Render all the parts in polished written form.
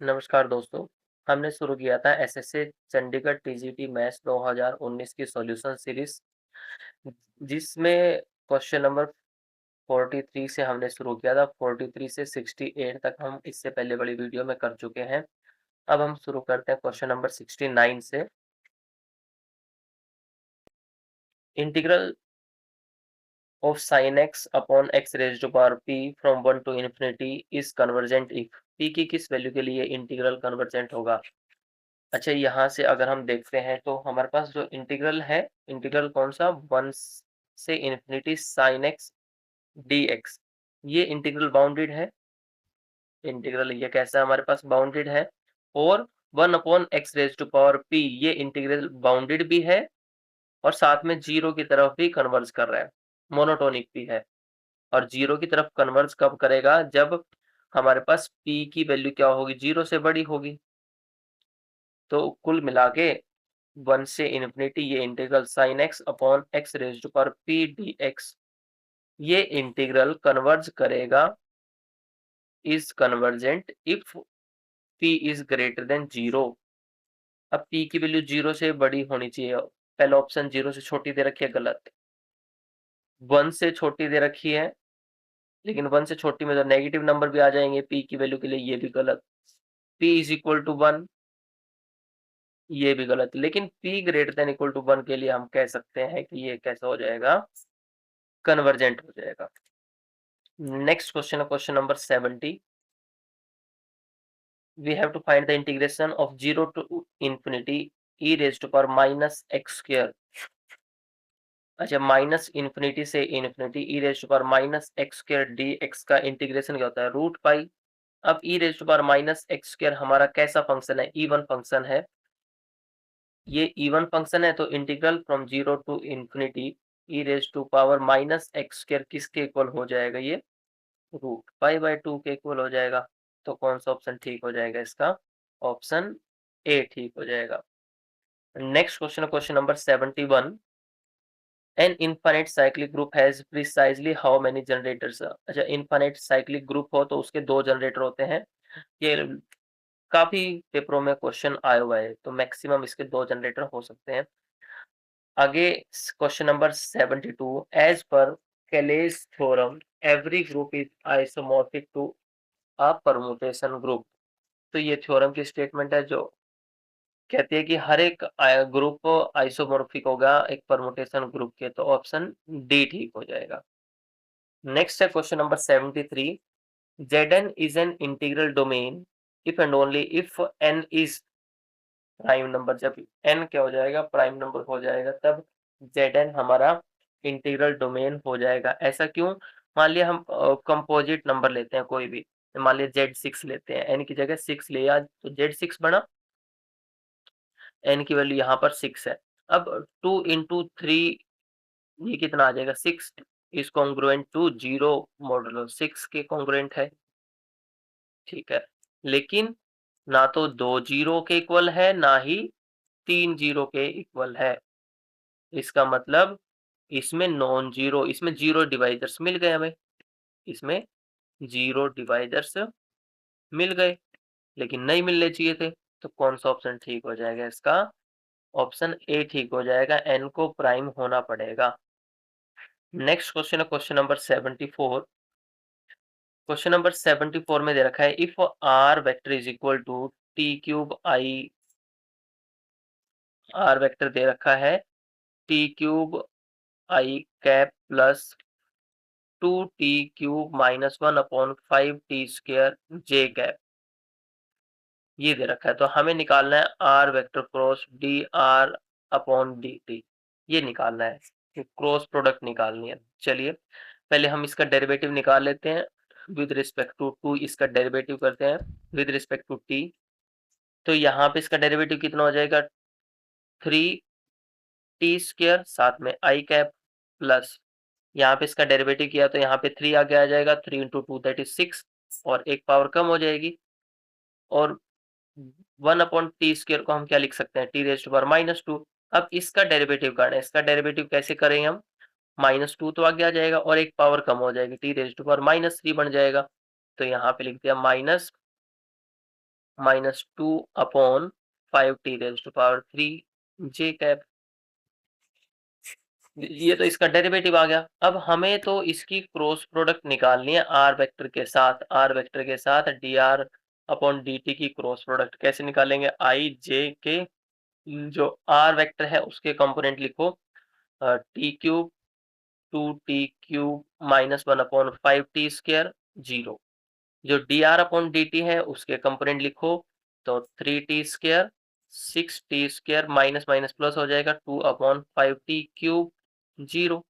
नमस्कार दोस्तों। हमने शुरू किया था एसएससी चंडीगढ़ टीजीटी मैथ्स 2019 की सॉल्यूशन सीरीज, जिसमें क्वेश्चन नंबर 43 से हमने शुरू किया था। 43 से 68 तक हम इससे पहले बड़ी वीडियो में कर चुके हैं। अब हम शुरू करते हैं क्वेश्चन नंबर 69 से। Integral of sine X upon X raised to power P from 1 to infinity is convergent if P की किस वैल्यू के लिए इंटीग्रल कन्वर्जेंट होगा। अच्छा, यहाँ से अगर हम देखते हैं तो हमारे पास जो इंटीग्रल है, इंटीग्रल कौन सा, 1 से infinity sine X D X, ये इंटीग्रल बाउंडेड है। इंटीग्रल ये कैसा हमारे पास बाउंडेड है। और 1 upon X raise to power P, ये इंटीग्रल बाउंडेड भी है और साथ में जीरो की तरफ भी कन्वर्ज कर रहा है, मोनोटोनिक भी है। और जीरो की तरफ कन्वर्ज कब करेगा, जब हमारे पास पी की वैल्यू क्या होगी, जीरो से बड़ी होगी। तो कुल मिला के 1 से इन्फिनिटी ये integral sine X upon X raise to power P D X, ये इंटीग्रल कन्वर्ज करेगा, is convergent if P is greater than zero. अब पी की वैल्यू जीरो से बड़ी होनी चाहिए। पहला ऑप्शन जीरो से छोटी दे रखी है, गलत। 1 से छोटी दे रखी है, लेकिन 1 से छोटी में तो नेगेटिव नंबर भी आ जाएंगे पी की वैल्यू के लिए, ये भी गलत। पी इज इक्वल टू 1, ये भी गलत। लेकिन p greater than equal to 1 के लिए हम कह सकते हैं कि ये कैसा हो जाएगा, कन्वर्जेंट हो जाएगा। नेक्स्ट क्वेश्चन है question number 70। we have to find the integration of 0 to infinity e raised to power minus x square। अच्छा, माइनस इन्फिनिटी से infinity e raised to power minus x square dx का integration क्या होता है, root pi. अब e raised to power minus x square हमारा कैसा function है, इवन फंक्शन है। ये इवन फंक्शन है तो integral from 0 to infinity e raised to power minus x square किसके इक्वल हो जाएगा, ये रूट पाई बाय 2 के इक्वल हो जाएगा। तो कौन सा ऑप्शन ठीक हो जाएगा इसका, ऑप्शन ए ठीक हो जाएगा। नेक्स्ट क्वेश्चन है question number 71। An infinite cyclic group has precisely how many generators. अच्छा, इनफाइनाइट साइक्लिक ग्रुप हो तो उसके दो जनरेटर होते हैं। ये काफी पेपरों में क्वेश्चन आया हुआ है, तो मैक्सिमम इसके दो जनरेटर हो सकते हैं। आगे क्वेश्चन नंबर 72। एज पर Cayley theorem every group is isomorphic to a permutation group. तो ये थ्योरम की स्टेटमेंट है जो कहती है कि हर एक ग्रुप आइसोमॉर्फिक होगा एक परमुटेशन ग्रुप के। तो ऑप्शन डी ठीक हो जाएगा। नेक्स्ट है question number 73। Zn is an integral domain if and only if n is prime number. जब n क्या हो जाएगा, प्राइम नंबर हो जाएगा, तब Zn हमारा इंटीग्रल डोमेन हो जाएगा। ऐसा क्यों, मान लिया हम कंपोजिट नंबर लेते हैं कोई भी, मान लिया Z6 लेते हैं, n की जगह 6 लिया तो Z6 बना, n की वैल्यू यहाँ पर 6 है। अब 2 इंटू 3, ये कितना आ जाएगा, 6 इज कॉन्ग्रुएंट टू 0 मॉडुलो 6 के कॉन्ग्रुएंट है, ठीक है। लेकिन ना तो 2 जीरो के इक्वल है, ना ही 3 जीरो के इक्वल है। इसका मतलब इसमें नॉन जीरो, इसमें जीरो डिवाइजर्स मिल गए हमें, इसमें जीरो डिवाइजर्स मिल गए, लेकिन नहीं मिलने चाहिए थे। तो कौन सा ऑप्शन ठीक हो जाएगा इसका, ऑप्शन ए ठीक हो जाएगा, एन को प्राइम होना पड़ेगा। नेक्स्ट क्वेश्चन है क्वेश्चन नंबर 74। क्वेश्चन नंबर 74 में दे रखा है if r vector is equal to t cube i, r vector दे रखा है t cube i cap plus 2t cube minus 1/5t² j cap, ये दे रखा है। तो हमें निकालना है r vector cross d r upon d t, ये निकालना है, क्रॉस प्रोडक्ट निकालनी है। चलिए पहले हम इसका डेरिवेटिव निकाल लेते हैं। विद रिस्पेक्ट टू टू इसका डेरिवेटिव करते हैं विद रिस्पेक्ट टू टी। तो यहाँ पे इसका डेरिवेटिव कितना हो जाएगा, 3t² साथ में आई कैप प्लस, यहाँ पे इसका डेरिवेटिव किया तो यहाँ पे 3 आगे आ जाएगा, 3 इंटू टू दैट इज 6, और एक पावर कम हो जाएगी। और 1/t² को हम क्या लिख सकते हैं, t⁻⁻²। अब इसका डेरिवेटिव करना है, इसका डेरिवेटिव कैसे करेंगे हम, -2 तो आगे आ जाएगा और एक पावर कम हो जाएगी, t⁻³ बन जाएगा। तो यहाँ पे लिख दिया माइनस 2/5t⁻³ जे कैप। ये तो इसका डेरिवेटिव आ गया। अब हमें तो इसकी क्रॉस प्रोडक्ट निकालनी है आर वेक्टर के साथ। आर वेक्टर के साथ dr/dt की क्रॉस प्रोडक्ट कैसे निकालेंगे? आई जे के जो आर वेक्टर है उसके कंपोनेंट लिखो, t³ 2t³ -1/5t², 0। जो dr/dt है उसके कंपोनेंट लिखो, तो 3t², 6t² minus minus plus हो जाएगा 2/5t³, 0।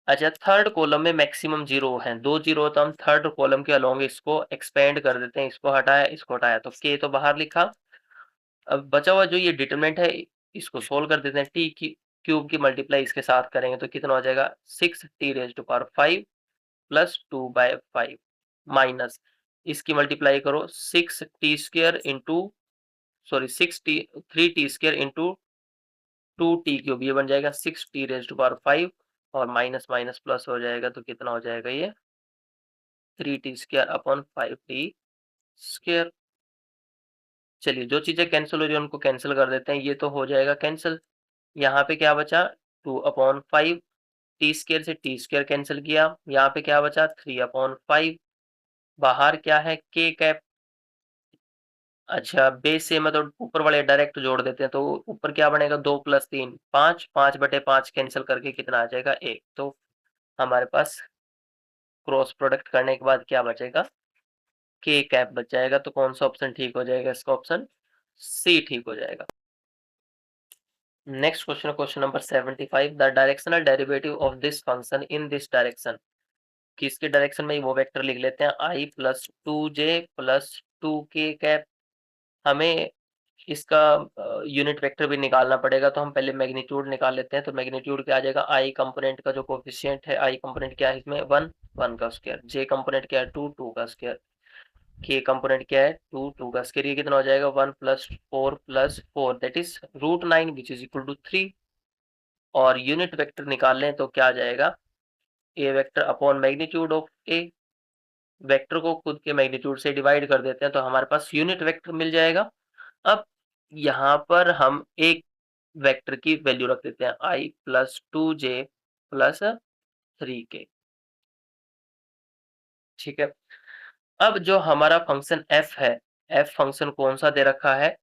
अच्छा, थर्ड कॉलम में मैक्सिमम जीरो है, 2 जीरो, तो हम थर्ड कॉलम के अलोंग इसको एक्सपेंड कर देते हैं। इसको हटाया, इसको हटाया, तो k तो बाहर लिखा। अब बचा हुआ जो ये डिटरमिनेंट है इसको सोल्व कर देते हैं। t³ की मल्टीप्लाई इसके साथ करेंगे तो कितना हो जाएगा? 6t⁵ प्लस 2/5 माइनस इसकी मल्टीप्लाई करो 6t² into, sorry 3t² into 2t³ ये बन जाएगा 6t⁵ और माइनस माइनस प्लस हो जाएगा तो कितना हो जाएगा? ये 3t²/5t²। चलिए, जो चीजें कैंसिल हो रही है उनको कैंसिल कर देते हैं, ये तो हो जाएगा कैंसिल। यहाँ पे क्या बचा? 2/5, t² से t² कैंसिल किया, यहाँ पे क्या बचा? 3/5। बाहर क्या है? k cap. अच्छा, बेस से मतलब ऊपर वाले डायरेक्ट जोड़ देते हैं, तो ऊपर क्या बनेगा? 2 + 3 5, 5/5 कैंसिल करके कितना आ जाएगा? 1। तो हमारे पास क्रॉस प्रोडक्ट करने के बाद क्या बचेगा? k कैप बच जाएगा। तो कौन सा ऑप्शन ठीक हो जाएगा? इसका ऑप्शन सी ठीक हो जाएगा। Next question, question number 75। The directional derivative of this function in this direction. किसके डायरेक्शन में? वो वेक्टर लिख लेते हैं, i + 2j + 2k कैप। हमें इसका यूनिट वेक्टर भी निकालना पड़ेगा, तो हम पहले मैग्नीट्यूड निकाल लेते हैं। तो मैग्नीट्यूड क्या आ जाएगा? i कंपोनेंट का जो कोफिशिएंट है, i कंपोनेंट क्या है इसमें? 1, 1 का स्क्वायर। j कंपोनेंट क्या है? 2, 2 का स्क्वायर। k कंपोनेंट क्या है? 2, 2 का स्क्वायर। ये कितना हो जाएगा? 1 + 4 + 4 that is √9 which is equal to 3। और यूनिट वेक्टर निकाल लें तो क्या आ जाएगा? a vector upon magnitude of a। Vector को खुद के मैग्नीट्यूड से डिवाइड कर देते हैं तो हमारे पास यूनिट वेक्टर मिल जाएगा। अब यहाँ पर हम एक वेक्टर की वैल्यू रख देते हैं, i + 2j + 3k। ठीक है। अब जो हमारा फंक्शन f है, f फंक्शन कौन सा दे रखा है?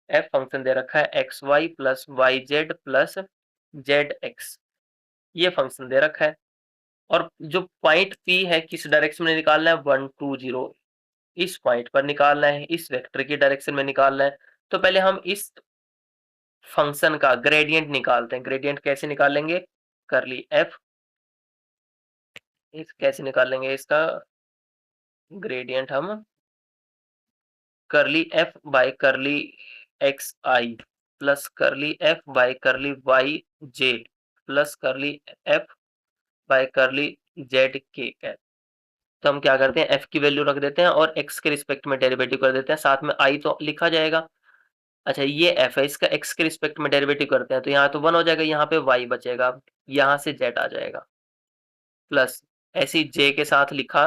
f फंक्शन दे रखा है xy + yz + zx। ये फंक्शन दे रखा है। और जो पॉइंट P है किस डायरेक्शन में निकालना है? 1, 2, 0। इस पॉइंट पर निकालना है, इस वेक्टर की डायरेक्शन में निकालना है। तो पहले हम इस फंक्शन का ग्रेडियंट निकालते हैं। ग्रेडियंट कैसे निकालेंगे? करली f। इस कैसे निकालेंगे इसका ग्रेडियंट? हम करली f बाय करली xi प्लस करली f बाय करली yj प्लस करली f बाय करली zk है। तो हम क्या करते हैं? f की वैल्यू रख देते हैं और x के रिस्पेक्ट में डेरिवेटिव कर देते हैं, साथ में i तो लिखा जाएगा। अच्छा, ये f है, इसका x के रिस्पेक्ट में डेरिवेटिव करते हैं तो यहाँ तो 1 हो जाएगा, यहाँ पे y बचेगा, यहाँ से z आ जाएगा। प्लस ऐसी j के साथ लिखा,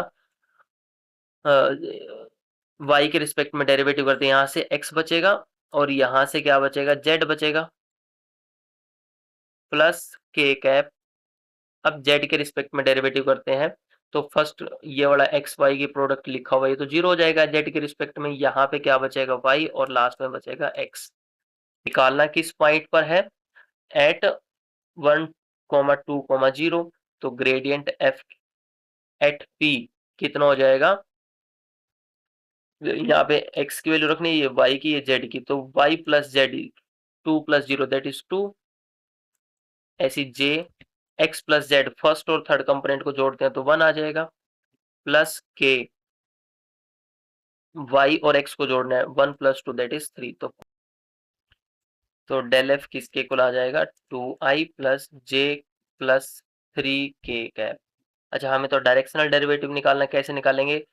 y के रिस्पेक्ट में डेरिवेटिव करते हैं, यहाँ से x बचेगा और यहाँ से क्या बचेगा? z बचेगा, प्लस k कैप। अब z के रिस्पेक्ट में डेरिवेटिव करते हैं तो फर्स्ट ये वाला x y की प्रोडक्ट लिखा हुआ है तो 0 हो जाएगा z के रिस्पेक्ट में। यहाँ पे क्या बचेगा? y और लास्ट में बचेगा x। निकालना किस पॉइंट पर है? एट 1, 2, 0। तो ग्रेडियंट f एट p कितना हो जाएगा? यहाँ पे x की वैल्यू रखनी है, ये y की, ये z की, तो y + z 2 + 0 दैट इज 2। ऐसी j x + z फर्स्ट और थर्ड कंपोनेंट को जोड़ते हैं तो 1 आ जाएगा, प्लस k y और x को जोड़ना है, 1 + 2 दैट इज 3। तो डेल f किसके इक्वल आ जाएगा? 2i + j + 3k cap. अच्छा, हमें तो डायरेक्शनल डेरिवेटिव निकालना है, कैसे निकालेंगे?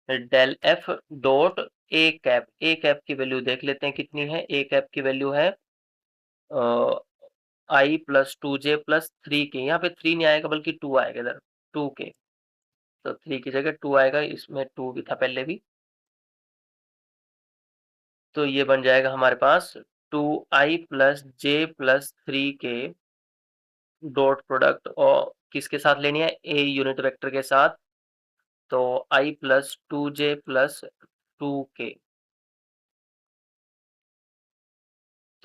Del f dot a cap. a cap की वैल्यू देख लेते हैं कितनी है। a कैप की वैल्यू है i + 2j + 3k। यहाँ पे 3 नहीं आएगा बल्कि 2 आएगा इधर, 2k। तो 3 की जगह 2 आएगा, इसमें 2 भी था पहले भी। तो ये बन जाएगा हमारे पास 2i प्लस जे प्लस 3k डॉट प्रोडक्ट, और किसके साथ लेनी है, ए यूनिट वेक्टर के साथ, तो i plus 2j plus 2k।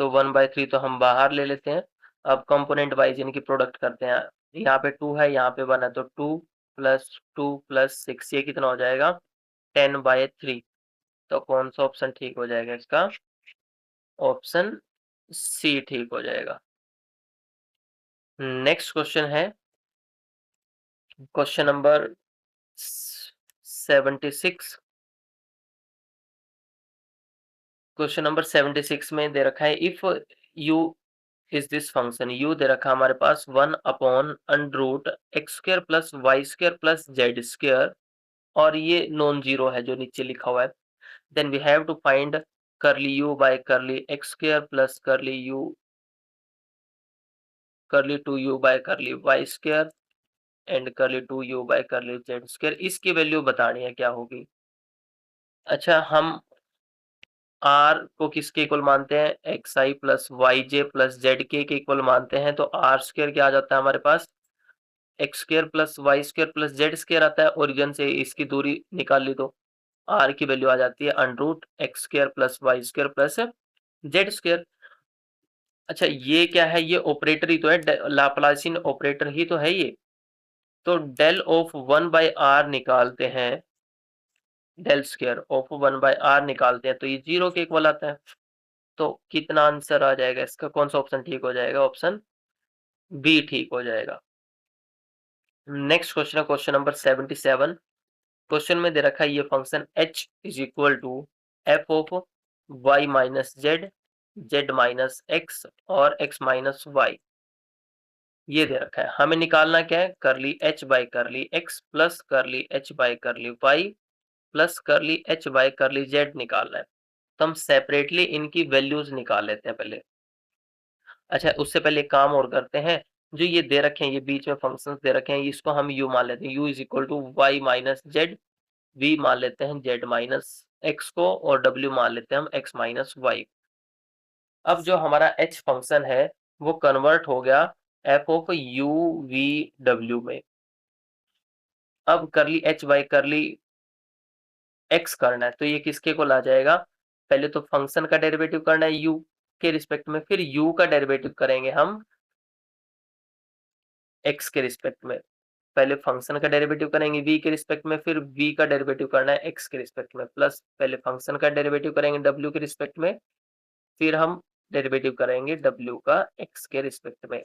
तो 1/3 तो हम बाहर ले लेते हैं। अब कंपोनेंट वाइज इनकी प्रोडक्ट करते हैं। यहाँ पे 2 है, यहाँ पे 1 है, तो 2 + 2 + 6 ये कितना हो जाएगा, 10/3। तो कौन सा ऑप्शन ठीक हो जाएगा इसका, ऑप्शन सी ठीक हो जाएगा। नेक्स्ट क्वेश्चन है क्वेश्चन नंबर 76। क्वेश्चन नंबर 76 में दे रखा है if you is this function, you they रखा है हमारे पास 1/√x² plus y² plus z², और ये नॉन जीरो है जो नीचे लिखा हुआ है। Then we have to find curly u by curly x² plus करली 2u बाय करली y² एंड करली 2u बाय करली z²। इसकी वैल्यू बतानी है क्या होगी। अच्छा, हम r को किसके इक्वल मानते हैं, xi plus yj plus zk के इक्वल मानते हैं, तो r² क्या आ जाता है हमारे पास, x² plus y² plus z² आता है। ओरिजिन से इसकी दूरी निकाल ली तो r की वैल्यू आ जाती है √x² plus y² plus z²। अच्छा, ये क्या है, ये ऑपरेटर ही तो है, लाप्लासियन ऑपरेटर ही तो है ये। तो डेल ऑफ 1/r निकालते हैं, डेल स्क्वायर ऑफ 1/r निकालते हैं, तो ये 0 के इक्वल आता है। तो कितना आंसर आ जाएगा इसका, कौन सा ऑप्शन ठीक हो जाएगा, ऑप्शन बी ठीक हो जाएगा। नेक्स्ट क्वेश्चन है क्वेश्चन नंबर 77। क्वेश्चन में दे रखा है ये function h is equal to F of y minus Z, Z minus X और x माइनस वाई, ये दे रखा है। हमें निकालना क्या है, करली h by curly x plus करली h by curly y plus करली h बाई करली z निकालना है। तो हम सेपरेटली इनकी वैल्यूज निकाल लेते हैं पहले। अच्छा, उससे पहले एक काम और करते हैं, जो ये दे रखे हैं, ये बीच में फंक्शंस दे रखे हैं, इसको हम u मान लेते हैं, u is equal to Y minus Z, v मान लेते हैं z माइनस x को, और w मान लेते हैं हम x माइनस वाई। अब जो हमारा h फंक्शन है वो कन्वर्ट हो गया f of u v w में। अब करली h बाई करली x करना है, तो ये किसके को ला जाएगा, पहले तो फंक्शन का डेरिवेटिव करना है u के रिस्पेक्ट में, फिर u का डेरिवेटिव करेंगे हम x के रिस्पेक्ट में। पहले फंक्शन का डेरिवेटिव करेंगे v के रिस्पेक्ट में, फिर v का डेरिवेटिव करना है x के रिस्पेक्ट में, प्लस पहले फंक्शन का डेरिवेटिव करेंगे w के रिस्पेक्ट में, फिर हम डेरिवेटिव करेंगे w का x के रिस्पेक्ट में।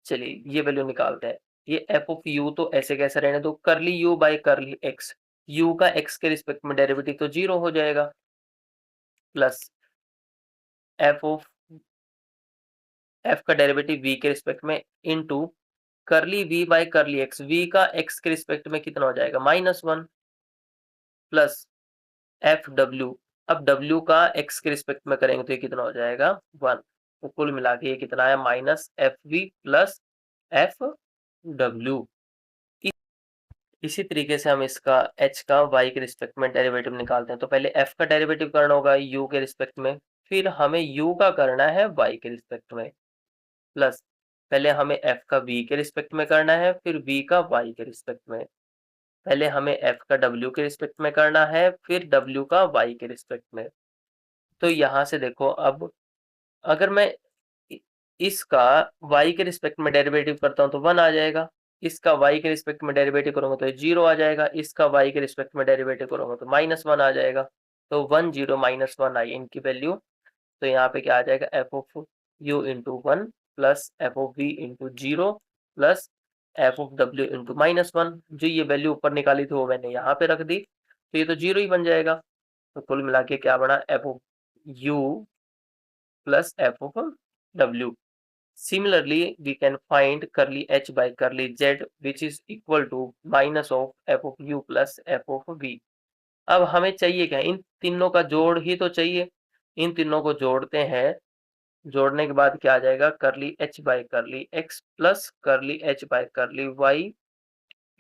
चलिए ये वैल्यू निकालते हैं। ये f ऑफ u तो ऐसे कैसे रहने दो, करली u by curly x, u का x के रिस्पेक्ट में डेरिवेटिव तो 0 हो जाएगा, प्लस f ऑफ f का डेरिवेटिव v के रिस्पेक्ट में इनटू करली v by curly x, v का x के रिस्पेक्ट में कितना हो जाएगा, -1, प्लस एफ डब्ल्यू। अब w का x के रिस्पेक्ट में करेंगे तो ये कितना हो जाएगा, 1। तो कुल मिला के ये कितना है, -fv प्लस एफ डब्ल्यू। इसी तरीके से हम इसका h का y के रिस्पेक्ट में डेरिवेटिव निकालते हैं। तो पहले f का डेरिवेटिव करना होगा u के रिस्पेक्ट में, फिर हमें u का करना है y के रिस्पेक्ट में, प्लस पहले हमें f का v के रिस्पेक्ट में करना है, फिर v का y के रिस्पेक्ट में। पहले हमें f का w के रिस्पेक्ट में करना है, फिर w का y के रिस्पेक्ट में। तो यहाँ से देखो, अब अगर मैं इसका y के रिस्पेक्ट में डेरिवेटिव करता हूँ तो 1 आ जाएगा, इसका y के रिस्पेक्ट में डेरिवेटिव करूंगा तो 0 आ जाएगा, इसका y के रिस्पेक्ट में डेरिवेटिव करूंगा तो -1 आ जाएगा। तो 1 0 -1 आई इनकी वैल्यू। तो यहाँ पे क्या आ जाएगा, F of U into 1 plus F of V into 0 plus F of W into -1। जो ये वैल्यू ऊपर निकाली थी वो मैंने यहाँ पे रख दी, तो ये तो 0 ही बन जाएगा। तो कुल मिला के क्या बना, F of you plus F of W. Similarly, we can find curly h by curly z, which is equal to minus of f of u plus f of v। अब हमें चाहिए क्या, इन तीनों का जोड़ ही तो चाहिए। इन तीनों को जोड़ते हैं, जोड़ने के बाद क्या आ जाएगा, करली h by curly x plus करली h by curly y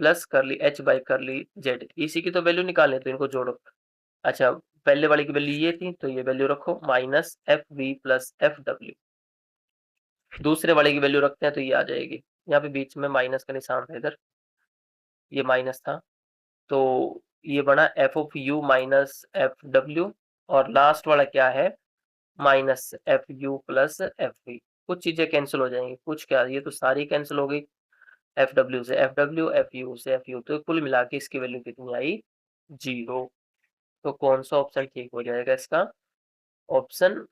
plus करली h बाई करली z। इसी की तो वैल्यू निकालनी है, तो इनको जोड़ो। अच्छा, पहले वाली की वैल्यू ये थी तो ये वैल्यू रखो minus F V plus F W. दूसरे वाले की वैल्यू रखते हैं तो ये आ जाएगी, यहाँ पे बीच में माइनस का निशान था, इधर ये माइनस था, तो ये बना F of U minus F W, और लास्ट वाला क्या है, minus F U plus F V. कुछ चीजें कैंसिल हो जाएंगी, कुछ क्या, ये तो सारी कैंसिल हो गई, एफ डब्ल्यू से एफ डब्ल्यू, एफ यू से एफ यू, तो कुल मिला के इसकी वैल्यू कितनी आई, 0। तो कौन सा ऑप्शन ठीक हो जाएगा इसका, ऑप्शन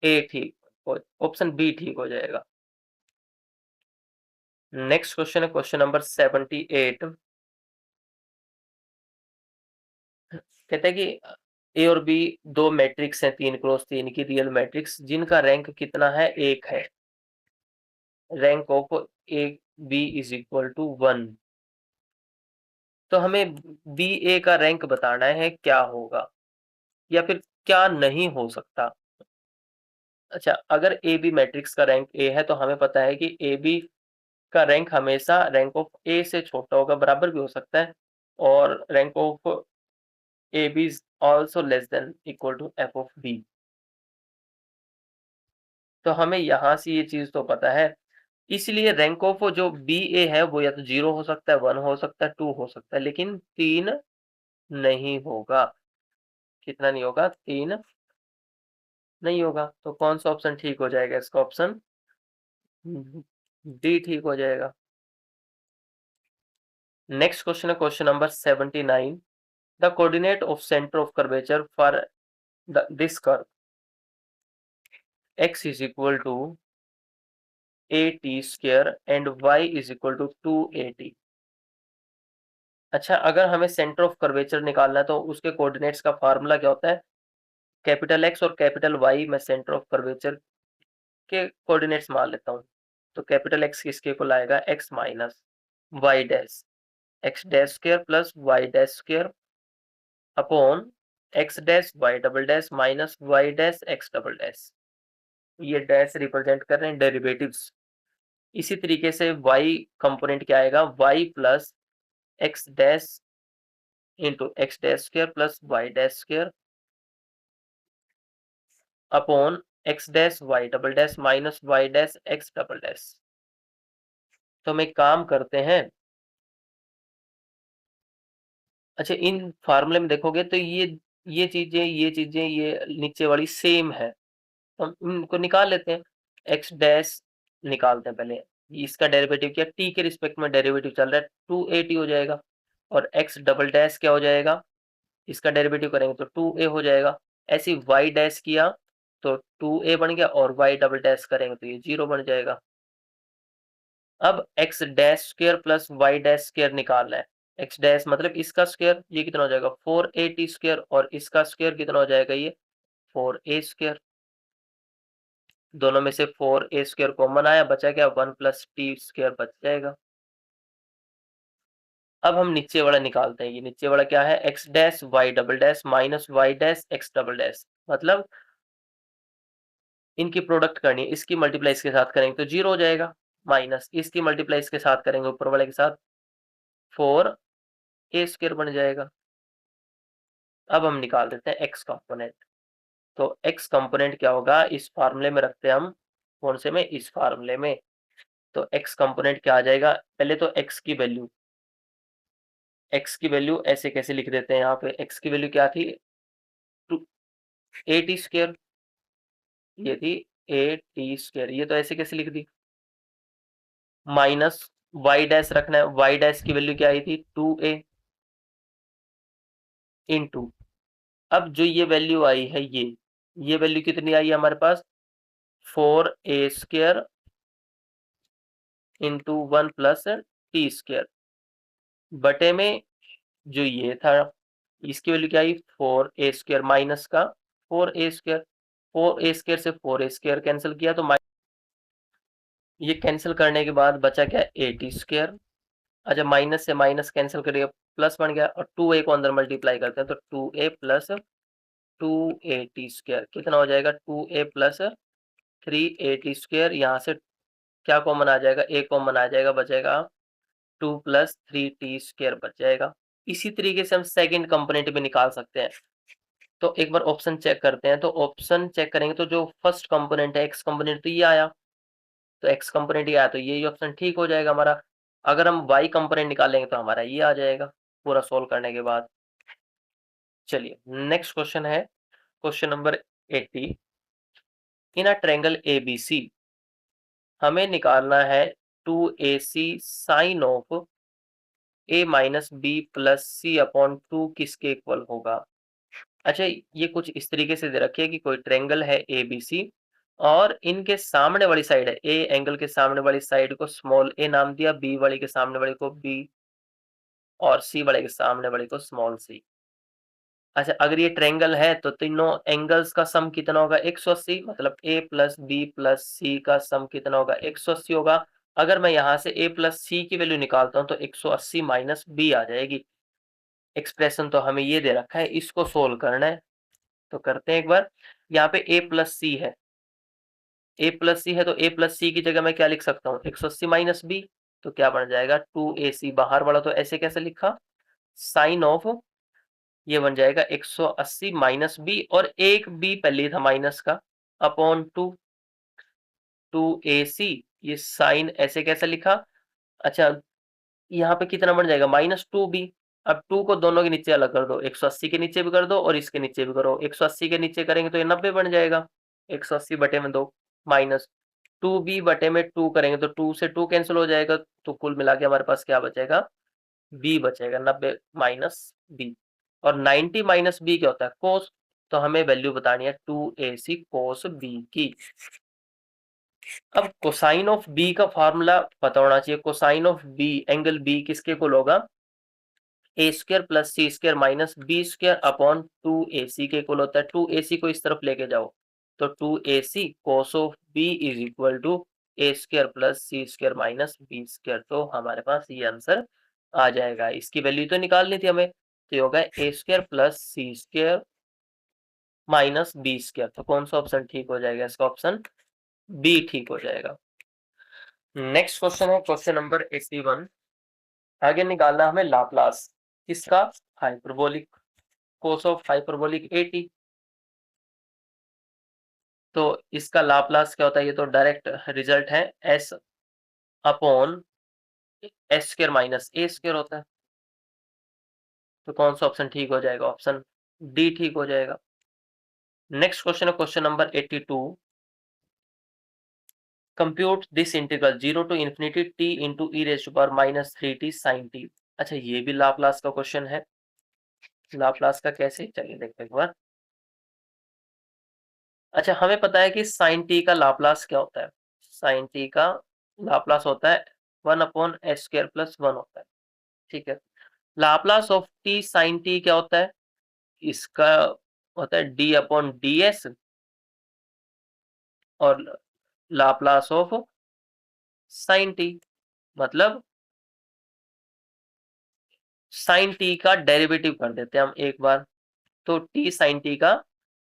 ए ठीक, ऑप्शन बी ठीक हो जाएगा। नेक्स्ट क्वेश्चन है क्वेश्चन नंबर 78। कहते हैं कि ए और बी दो मैट्रिक्स हैं 3x3 की रियल मैट्रिक्स, जिनका रैंक कितना है, 1 है। Rank of A B is equal to 1। तो हमें बी ए का रैंक बताना है, क्या होगा या फिर क्या नहीं हो सकता। अच्छा, अगर ए बी मैट्रिक्स का रैंक ए है तो हमें पता है कि ए बी का रैंक हमेशा रैंक ऑफ ए से छोटा होगा, बराबर भी हो सकता है, और rank of A B is also less than equal to F of B. तो हमें यहां से ये चीज तो पता है, इसलिए रैंक ऑफ जो बी ए है वो या तो 0 हो सकता है, 1 हो सकता है, 2 हो सकता है, लेकिन 3 नहीं होगा। कितना नहीं होगा, 3 नहीं होगा। तो कौन सा ऑप्शन ठीक हो जाएगा, इसका ऑप्शन डी ठीक हो जाएगा। नेक्स्ट क्वेश्चन है question number 79। The coordinate of centre of curvature for this curve x is equal to at square and y is equal to 2at। अच्छा, अगर हमें सेंटर ऑफ कर्वेचर निकालना है तो उसके कोऑर्डिनेट्स का फार्मूला क्या होता है, कैपिटल एक्स और कैपिटल वाई। मैं सेंटर ऑफ कर्वेचर के कोऑर्डिनेट्स मान लेता हूँ, तो कैपिटल एक्स किसके को लाएगा, X minus Y dash, X dash square plus Y dash square upon X dash Y double dash minus Y dash X double dash. ये डैश रिप्रेजेंट कर रहे हैं डेरिवेटिव्स। इसी तरीके से y कंपोनेंट क्या आएगा, y plus X dash into X dash square plus Y dash square upon X dash Y double dash minus Y dash X double dash. तो हम एक काम करते हैं, अच्छा इन फार्मूले में देखोगे तो ये चीजें ये नीचे वाली सेम है, तो हम इनको निकाल लेते हैं। एक्स डैश निकालते हैं पहले, इसका डेरिवेटिव क्या, टी के रिस्पेक्ट में डेरिवेटिव चल रहा है, 2at हो जाएगा, और एक्स डबल डैश क्या हो जाएगा, इसका डेरिवेटिव करेंगे तो 2a हो जाएगा। ऐसे y डैश किया तो 2a बन गया, और y डबल डैश करेंगे तो ये 0 बन जाएगा। अब x dash square plus y dash square निकालना है। x डैश मतलब इसका स्क्वायर, ये कितना हो जाएगा 4at स्क्वायर, और इसका स्क्वायर कितना हो जाएगा, ये 4a स्क्वायर। दोनों में से 4a स्क्वायर कॉमन आया, बचा क्या 1 प्लस टी स्क्वायर बच जाएगा। अब हम नीचे वाला निकालते हैं, ये नीचे वाला क्या है, X dash Y double dash minus Y dash X double dash, मतलब इनकी प्रोडक्ट करनी है, इसकी मल्टीप्लाई इसके साथ करेंगे तो 0 हो जाएगा, माइनस इसकी मल्टीप्लाई इसके साथ करेंगे ऊपर वाले के साथ, 4a स्क्वायर बन जाएगा। अब हम निकाल देते हैं एक्स कंपोनेंट। तो एक्स कंपोनेंट क्या होगा, इस फार्मूले में रखते हैं हम, कौन से में, इस फार्मूले में। तो एक्स कंपोनेंट क्या आ जाएगा, पहले तो एक्स की वैल्यू ऐसे कैसे लिख देते हैं, यहाँ पे एक्स की वैल्यू क्या थी, 2at स्क्वायर, ये थी at स्क्वायर, ये तो ऐसे कैसे लिख दी, माइनस वाई डैश रखना है, वाई डैश की वैल्यू क्या आई थी 2a इंटू, अब जो ये वैल्यू आई है, ये वैल्यू कितनी आई है हमारे पास, 4a square into 1 plus T square बटे में जो ये था, इसकी वैल्यू क्या आई 4a स्क्वायर माइनस का 4a स्क्वायर, 4a स्क्वायर से 4a स्क्वायर कैंसिल किया तो ये कैंसिल करने के बाद बचा क्या, 80 स्क्वायर। अच्छा, माइनस से माइनस कैंसिल करिए, प्लस बन गया, और 2a को अंदर मल्टीप्लाई करते हैं तो 2a प्लस 2at स्क्वायर कितना हो जाएगा, 2a प्लस 3at स्क्वायर। यहाँ से क्या कॉमन आ जाएगा, a कॉमन आ जाएगा, बचेगा 2 प्लस 3t स्क्वायर बच जाएगा। इसी तरीके से हम सेकंड कंपोनेंट भी निकाल सकते हैं। तो एक बार ऑप्शन चेक करते हैं। तो ऑप्शन चेक करेंगे तो जो फर्स्ट कंपोनेंट है एक्स कंपोनेंट, तो ये आया, तो एक्स कंपोनेंट ये आया, तो ये ऑप्शन ठीक हो जाएगा हमारा। अगर हम वाई कंपोनेंट निकालेंगे तो हमारा ये आ जाएगा पूरा सोल्व करने के बाद। चलिए नेक्स्ट क्वेश्चन है question number 80। In a triangle ABC हमें निकालना है 2AC sine of A minus B plus C upon 2 किसके इक्वल होगा। अच्छा, ये कुछ इस तरीके से दे रखी है कि कोई ट्रायंगल है ABC और इनके सामने वाली साइड है, ए एंगल के सामने वाली साइड को स्मॉल a नाम दिया, बी वाली के सामने वाली को b और सी वाले के सामने वाली को स्मॉल c। अच्छा, अगर ये ट्रायंगल है तो तीनों एंगल्स का सम कितना होगा 180, मतलब a प्लस बी प्लस सी का सम कितना होगा 180 होगा। अगर मैं यहाँ से a प्लस सी की वैल्यू निकालता हूँ तो 180 माइनस बी आ जाएगी। एक्सप्रेशन तो हमें ये दे रखा है, इसको सोल्व करना है। तो करते हैं एक बार। यहाँ पे a प्लस सी है, a प्लस सी है तो a प्लस सी की जगह मैं क्या लिख सकता हूँ 180 माइनस बी। तो क्या बन जाएगा 2AC, बाहर वाला तो ऐसे कैसे लिखा, साइन ऑफ ये बन जाएगा 180 माइनस बी और एक बी पहले था माइनस का, अपॉन 2AC, ये साइन ऐसे कैसे लिखा। अच्छा, यहाँ पे कितना बन जाएगा -2b। अब 2 को दोनों के नीचे अलग कर दो, 180 के नीचे भी कर दो और इसके नीचे भी करो। 180 के नीचे करेंगे तो ये 90 बन जाएगा, 180 बटे में 2 माइनस 2b बटे में 2 करेंगे तो 2 से 2 कैंसिल हो जाएगा, तो कुल मिला के हमारे पास क्या बचेगा, b बचेगा, 90 माइनस b। और 90 माइनस b क्या होता है कोस, तो हमें वैल्यू बतानी है 2AC कोस b की। अब कोसाइन ऑफ b का फार्मूला पता होना चाहिए। Cosine of b angle b किसके इक्वल होगा, a square plus C square minus B square upon 2AC के इक्वल होता है। 2AC को इस तरफ लेके जाओ तो 2AC cos of b is equal to A square plus C square minus B square. तो हमारे पास ये आंसर आ जाएगा। इसकी वैल्यू तो निकालनी थी हमें, तो ये होगा a square plus C square minus B square. तो कौन सा ऑप्शन ठीक हो जाएगा, इसका ऑप्शन बी ठीक हो जाएगा। नेक्स्ट क्वेश्चन है क्वेश्चन नंबर 81। आगे निकालना हमें लाप्लास किसका, हाइपरबोलिक कोस ऑफ हाइपरबोलिक 80। तो इसका लाप्लास क्या होता है, ये तो डायरेक्ट रिजल्ट है, s upon s square minus a square होता है। तो कौन सा ऑप्शन ठीक हो जाएगा, ऑप्शन डी ठीक हो जाएगा। नेक्स्ट क्वेश्चन है question number 82। Compute this integral 0 to infinity T into E raise to power minus 3t sine T. अच्छा, ये भी लाप्लास का क्वेश्चन है। लाप्लास का कैसे, चलिए देखते हैं एक बार। अच्छा, हमें पता है कि साइन टी का लाप्लास क्या होता है। साइन टी का लाप्लास होता है 1/s² प्लस 1 होता है, ठीक है। Laplace of T sine T क्या होता है, इसका होता है d/ds। और लाप्लास ऑफ साइन टी मतलब साइन टी का डेरिवेटिव कर देते हैं हम एक बार, तो टी साइन टी का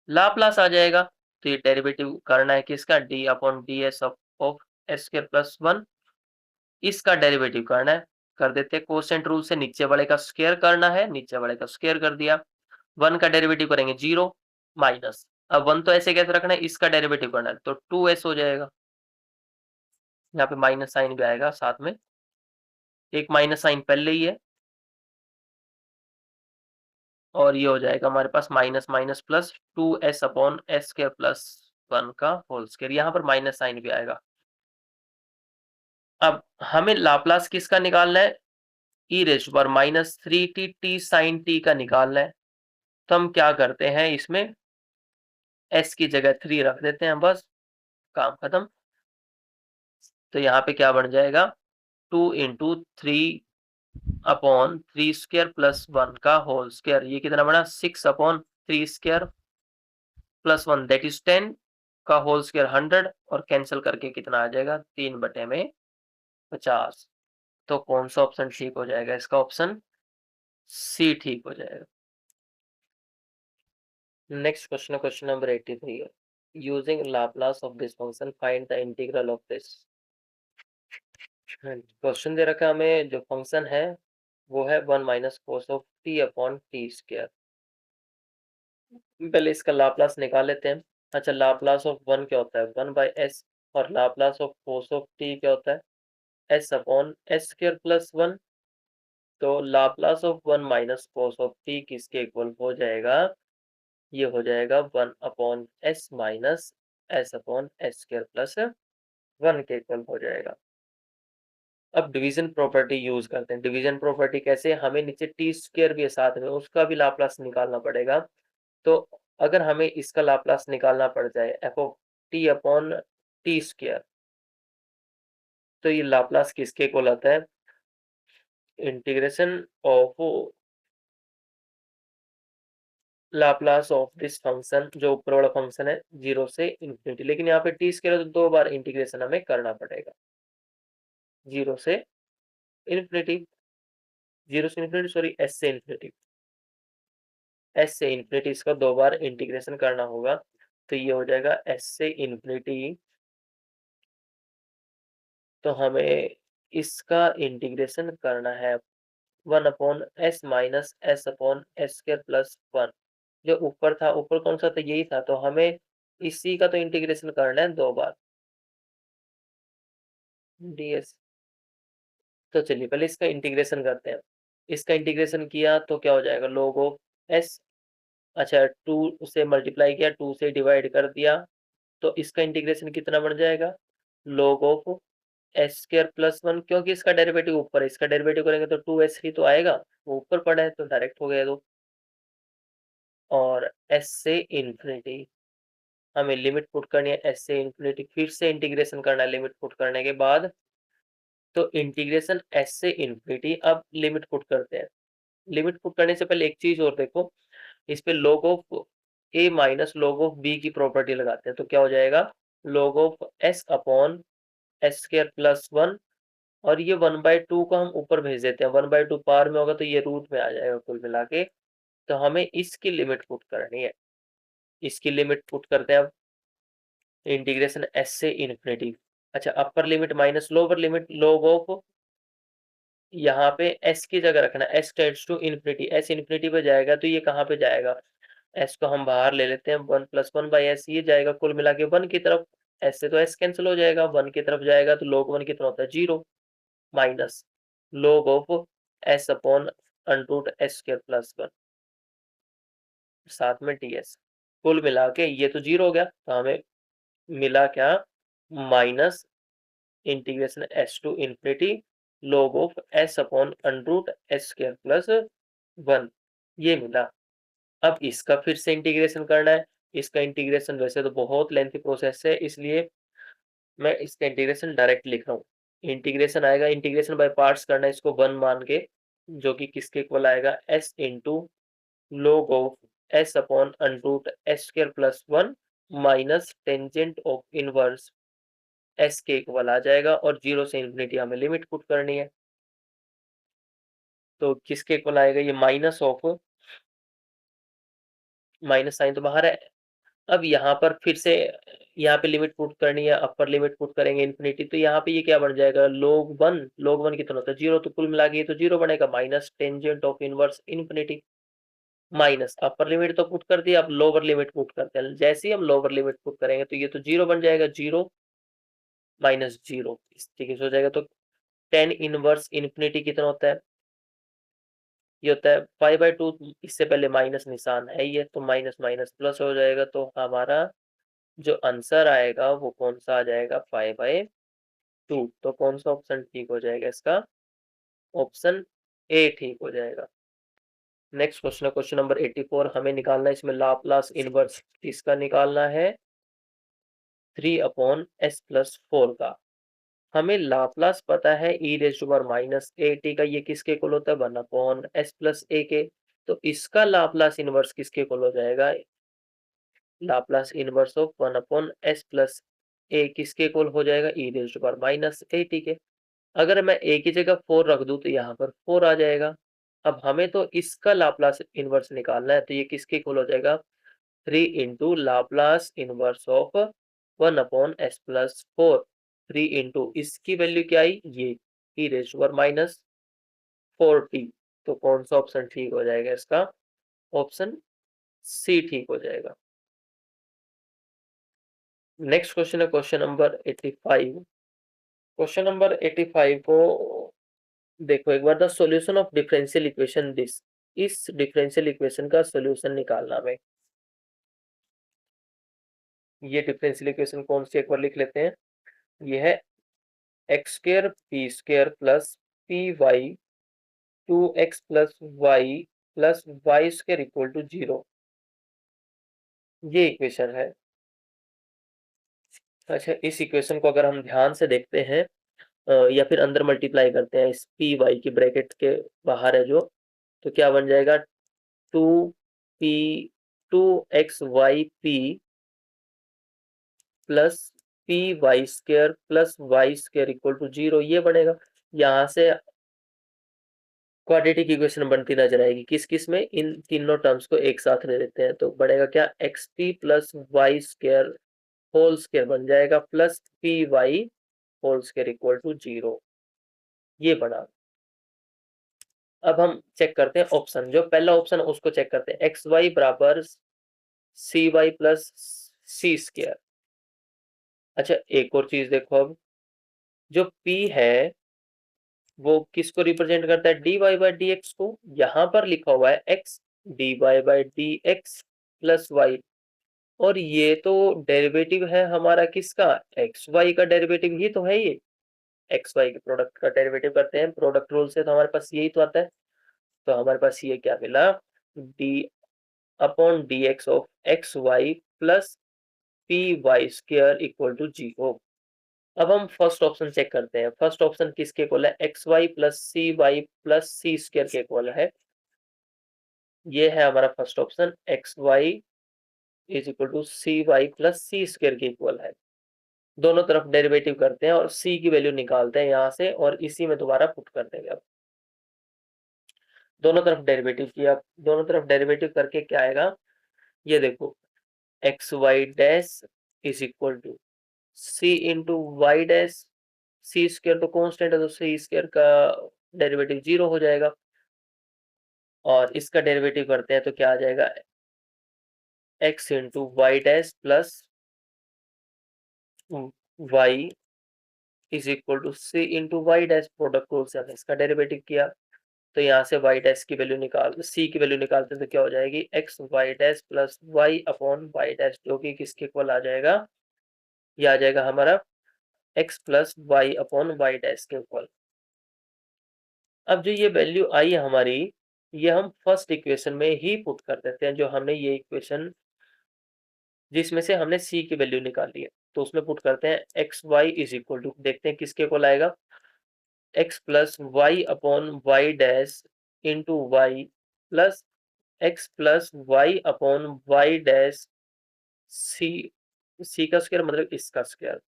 लाप्लास आ जाएगा। तो ये डेरिवेटिव करना है किसका, d/ds ऑफ s² प्लस 1, इसका डेरिवेटिव करना है। कर देते हैं कोसेंट रूल से, नीचे वाले का स्क्वायर करना है, नीचे वाले का स्क्वायर कर दिया। 1 का डेरिवेटिव करेंगे 0 माइनस, अब 1 तो ऐसे कैसे रखना है, इसका डेरिवेटिव करना है तो 2s हो जाएगा। यहाँ पे माइनस साइन भी आएगा साथ में, एक माइनस साइन पहले ही है, और ये हो जाएगा हमारे पास minus minus plus 2s upon s square plus 1 का होल स्क्वायर। यहाँ पर माइनस साइन भी आएगा। अब हमें लाप्लास किसका निकालना है, E raise to power minus 3t T sine T का निकालना है। तो हम क्या करते हैं, इसमें s की जगह 3 रख देते हैं, बस काम खत्म। तो यहाँ पे क्या बन जाएगा 2 इंटू 3/3² प्लस 1 का होल स्क्वायर। ये कितना बना 6/3² प्लस 1 दैट इज 10 का होल स्क्वायर 100, और कैंसिल करके कितना आ जाएगा 3/50। तो कौन सा ऑप्शन ठीक हो जाएगा, इसका ऑप्शन सी ठीक हो जाएगा। नेक्स्ट क्वेश्चन है question number 83। Using Laplace of this function find the integral of this. Question दे रखा है हमें, जो फंक्शन है वो है 1 minus cos of t upon t square. पहले इसका लाप्लास निकाल लेते हैं। अच्छा, लाप्लास ऑफ 1 क्या होता है, 1/s, और Laplace of cos of t क्या होता है, s upon s square plus 1। तो Laplace of 1 minus cos of t किसके इक्वल हो जाएगा, ये हो जाएगा 1 upon s minus s upon s square plus 1 के इक्वल हो जाएगा। अब डिवीजन प्रॉपर्टी यूज करते हैं। डिवीजन प्रॉपर्टी कैसे, हमें नीचे टी स्क्वायर भी है साथ में, उसका भी लाप्लास निकालना पड़ेगा। तो अगर हमें इसका लाप्लास निकालना पड़ जाए F of t upon t square, तो ये लाप्लास किसके इक्वल आता है, integration of Laplace of this function, जो ऊपर वाला फंक्शन है, 0 से इन्फिनिटी। लेकिन यहाँ पे टी स्क्वायर तो 2 बार इंटीग्रेशन हमें करना पड़ेगा, 0 से इन्फिनिटी, 0 से इन्फिनिटी सॉरी, एस से इन्फिनिटी, एस से इन्फिनिटी इसका 2 बार इंटीग्रेशन करना होगा। तो ये हो जाएगा एस से इन्फिनिटी, तो हमें इसका इंटीग्रेशन करना है 1 upon S minus S upon s square plus 1। जो ऊपर था, ऊपर कौन सा था, यही था, तो हमें इसी का तो इंटीग्रेशन करना है 2 बार, ds। तो चलिए पहले इसका इंटीग्रेशन करते हैं। इसका इंटीग्रेशन किया तो क्या हो जाएगा, log ऑफ s, अच्छा 2 से मल्टीप्लाई किया, 2 से डिवाइड कर दिया, तो इसका इंटीग्रेशन कितना बन जाएगा, log of S square plus 1, क्योंकि इसका डेरिवेटिव ऊपर है, इसका डेरिवेटिव करेंगे तो 2s ही तो आएगा, वो ऊपर पड़ा है तो डायरेक्ट हो गया। तो और s से इन्फिनिटी, हमें लिमिट पुट करनी है s से इन्फिनिटी, फिर से इंटीग्रेशन करना है लिमिट पुट करने के बाद। तो इंटीग्रेशन s से इन्फिनिटी, अब लिमिट पुट करते हैं। लिमिट पुट करने से पहले एक चीज और देखो, इस पे log of a minus log of b की प्रॉपर्टी लगाते हैं, तो क्या हो जाएगा, log of s upon s square plus 1, और ये 1/2 को हम ऊपर भेज देते हैं, 1/2 पार में होगा तो ये रूट में आ जाएगा कुल मिला के। तो हमें इसकी लिमिट पुट करनी है, इसकी लिमिट पुट करते हैं अब, इंटीग्रेशन एस से इन्फिनिटी। अच्छा, upper limit minus lower limit, log of, यहाँ पे s की जगह रखना, s tends to infinity, s infinity पे जाएगा तो ये कहाँ पे जाएगा, s को हम बाहर ले लेते हैं, 1 प्लस 1/s ये जाएगा कुल मिला के 1 की तरफ, s से तो s कैंसिल हो जाएगा, 1 की तरफ जाएगा तो log 1 कितना होता है 0, minus log of s upon under root s square plus 1, साथ में ds, कुल मिला के ये तो 0 हो गया, तो हमें मिला क्या, minus integration s to infinity log of s upon under root s square plus 1, ये मिला। अब इसका फिर से इंटीग्रेशन करना है। इसका इंटीग्रेशन वैसे तो बहुत लेंथी प्रोसेस है, इसलिए मैं इसका इंटीग्रेशन डायरेक्ट लिख रहा हूँ। इंटीग्रेशन आएगा, इंटीग्रेशन बाय पार्ट्स करना है इसको 1 मान के, जो कि किसके इक्वल आएगा, s into log of s upon under root s square plus 1 minus tangent of inverse s के इक्वल आ जाएगा, और 0 से इन्फिनिटी हमें लिमिट पुट करनी है, तो किसके इक्वल आएगा, ये माइनस ऑफ, माइनस साइन तो बाहर है। अब यहाँ पर फिर से यहाँ पे लिमिट पुट करनी है, अपर लिमिट पुट करेंगे इन्फिनिटी, तो यहाँ पे ये क्या बन जाएगा, log 1 कितना होता है 0, तो कुल मिला के ये तो 0 बनेगा, minus tangent of inverse infinity, minus upper limit तो पुट कर दिया, अब लोअर लिमिट पुट करते हैं। जैसे ही हम लोअर लिमिट पुट करेंगे तो ये तो 0 बन जाएगा, 0 माइनस 0 इस तरीके से हो जाएगा। तो टेन इनवर्स इन्फिनिटी कितना होता है, ये होता है 5/2, इससे पहले माइनस निशान है ये, तो माइनस माइनस प्लस हो जाएगा, तो हमारा जो आंसर आएगा वो कौन सा आ जाएगा, 5/2। तो कौन सा ऑप्शन ठीक हो जाएगा इसका, ऑप्शन ए ठीक हो जाएगा। नेक्स्ट क्वेश्चन है क्वेश्चन नंबर 84, हमें निकालना है इसमें लाप्लास इनवर्स, इसका निकालना है 3/s+4 का। हमें लाप्लास पता है e raise to power minus A T का, ये किसके इक्वल होता है, 1/s+a के। तो इसका लाप्लास इनवर्स किसके इक्वल हो जाएगा, लाप्लास इनवर्स ऑफ 1/s+a किसके इक्वल हो जाएगा, e raise to power minus A T के। अगर मैं a की जगह 4 रख दूं तो यहाँ पर 4 आ जाएगा। अब हमें तो इसका लाप्लास इनवर्स निकालना है, तो ये किसके इक्वल हो जाएगा, 3 into Laplace inverse of 1/s+4, 3 into इसकी वैल्यू क्या आई, ये e raise to power minus 4t। तो कौन सा ऑप्शन ठीक हो जाएगा इसका, ऑप्शन सी ठीक हो जाएगा। नेक्स्ट क्वेश्चन है क्वेश्चन नंबर 85। क्वेश्चन नंबर 85 को देखो एक बार, the solution of differential equation this, इस डिफरेंशियल इक्वेशन का सॉल्यूशन निकालना है। ये डिफरेंशियल इक्वेशन कौन सी, एक बार लिख लेते हैं। ये है X square P square plus P Y 2x plus Y plus Y square equal to 0। ये इक्वेशन है। अच्छा, इस इक्वेशन को अगर हम ध्यान से देखते हैं या फिर अंदर मल्टीप्लाई करते हैं, इस पी वाई की ब्रैकेट के बाहर है जो, तो क्या बन जाएगा, 2p 2xyp plus P Y square plus Y square equal to 0, ये बनेगा। यहाँ से क्वाड्रेटिक इक्वेशन बनती नजर आएगी, किस किस में, इन तीनों टर्म्स को एक साथ ले लेते हैं तो बनेगा क्या, X P plus Y square whole square बन जाएगा plus P Y whole square equal to 0, ये बना। अब हम चेक करते हैं ऑप्शन, जो पहला ऑप्शन है उसको चेक करते हैं, एक्स वाई बराबर सी वाई प्लस सी स्क्र। अच्छा, एक और चीज देखो, अब जो P है वो किसको रिप्रेजेंट करता है, d y by d x को। यहाँ पर लिखा हुआ है x d y by d x plus y, और ये तो डेरिवेटिव है हमारा किसका, एक्स वाई का डेरिवेटिव ही तो है ये। एक्स वाई के प्रोडक्ट का डेरिवेटिव करते हैं प्रोडक्ट रूल से, तो हमारे पास यही तो आता है। तो हमारे पास ये क्या मिला, d upon d x of x y plus P Y square equal to 0। अब हम फर्स्ट ऑप्शन चेक करते हैं, फर्स्ट ऑप्शन किसके इक्वल है, x y plus c square के इक्वल है। ये है हमारा first option, x y is equal to c y plus c square के इक्वल है। दोनों तरफ डेरिवेटिव करते हैं और सी की वैल्यू निकालते हैं यहाँ से, और इसी में दोबारा पुट कर देंगे। अब दोनों तरफ डेरिवेटिव किया, दोनों तरफ डेरिवेटिव करके क्या आएगा, ये देखो, x y dash is equal to c into y dash, c square तो कांस्टेंट है तो सी स्क्र का डेरिवेटिव 0 हो जाएगा, और इसका डेरिवेटिव करते हैं तो क्या आ जाएगा, x into y dash plus y is equal to c into y dash, product rule से हमने इसका डेरिवेटिव किया, तो यहाँ से वाई डैश की वैल्यू निकाल, सी की वैल्यू निकालते हैं तो क्या हो जाएगी, x y dash plus y upon y dash, जो कि किसके इक्वल आ जाएगा, ये आ जाएगा हमारा x plus y upon y dash के इक्वल। अब जो ये वैल्यू आई है हमारी, ये हम फर्स्ट इक्वेशन में ही पुट कर देते हैं, जो हमने ये इक्वेशन जिसमें से हमने सी की वैल्यू निकाली है, तो उसमें पुट करते हैं x y is equal to, देखते हैं किसके इक्वल आएगा, x plus y upon y dash into y plus x plus y upon y dash c, c का स्क्वायर मतलब इसका स्क्वायर।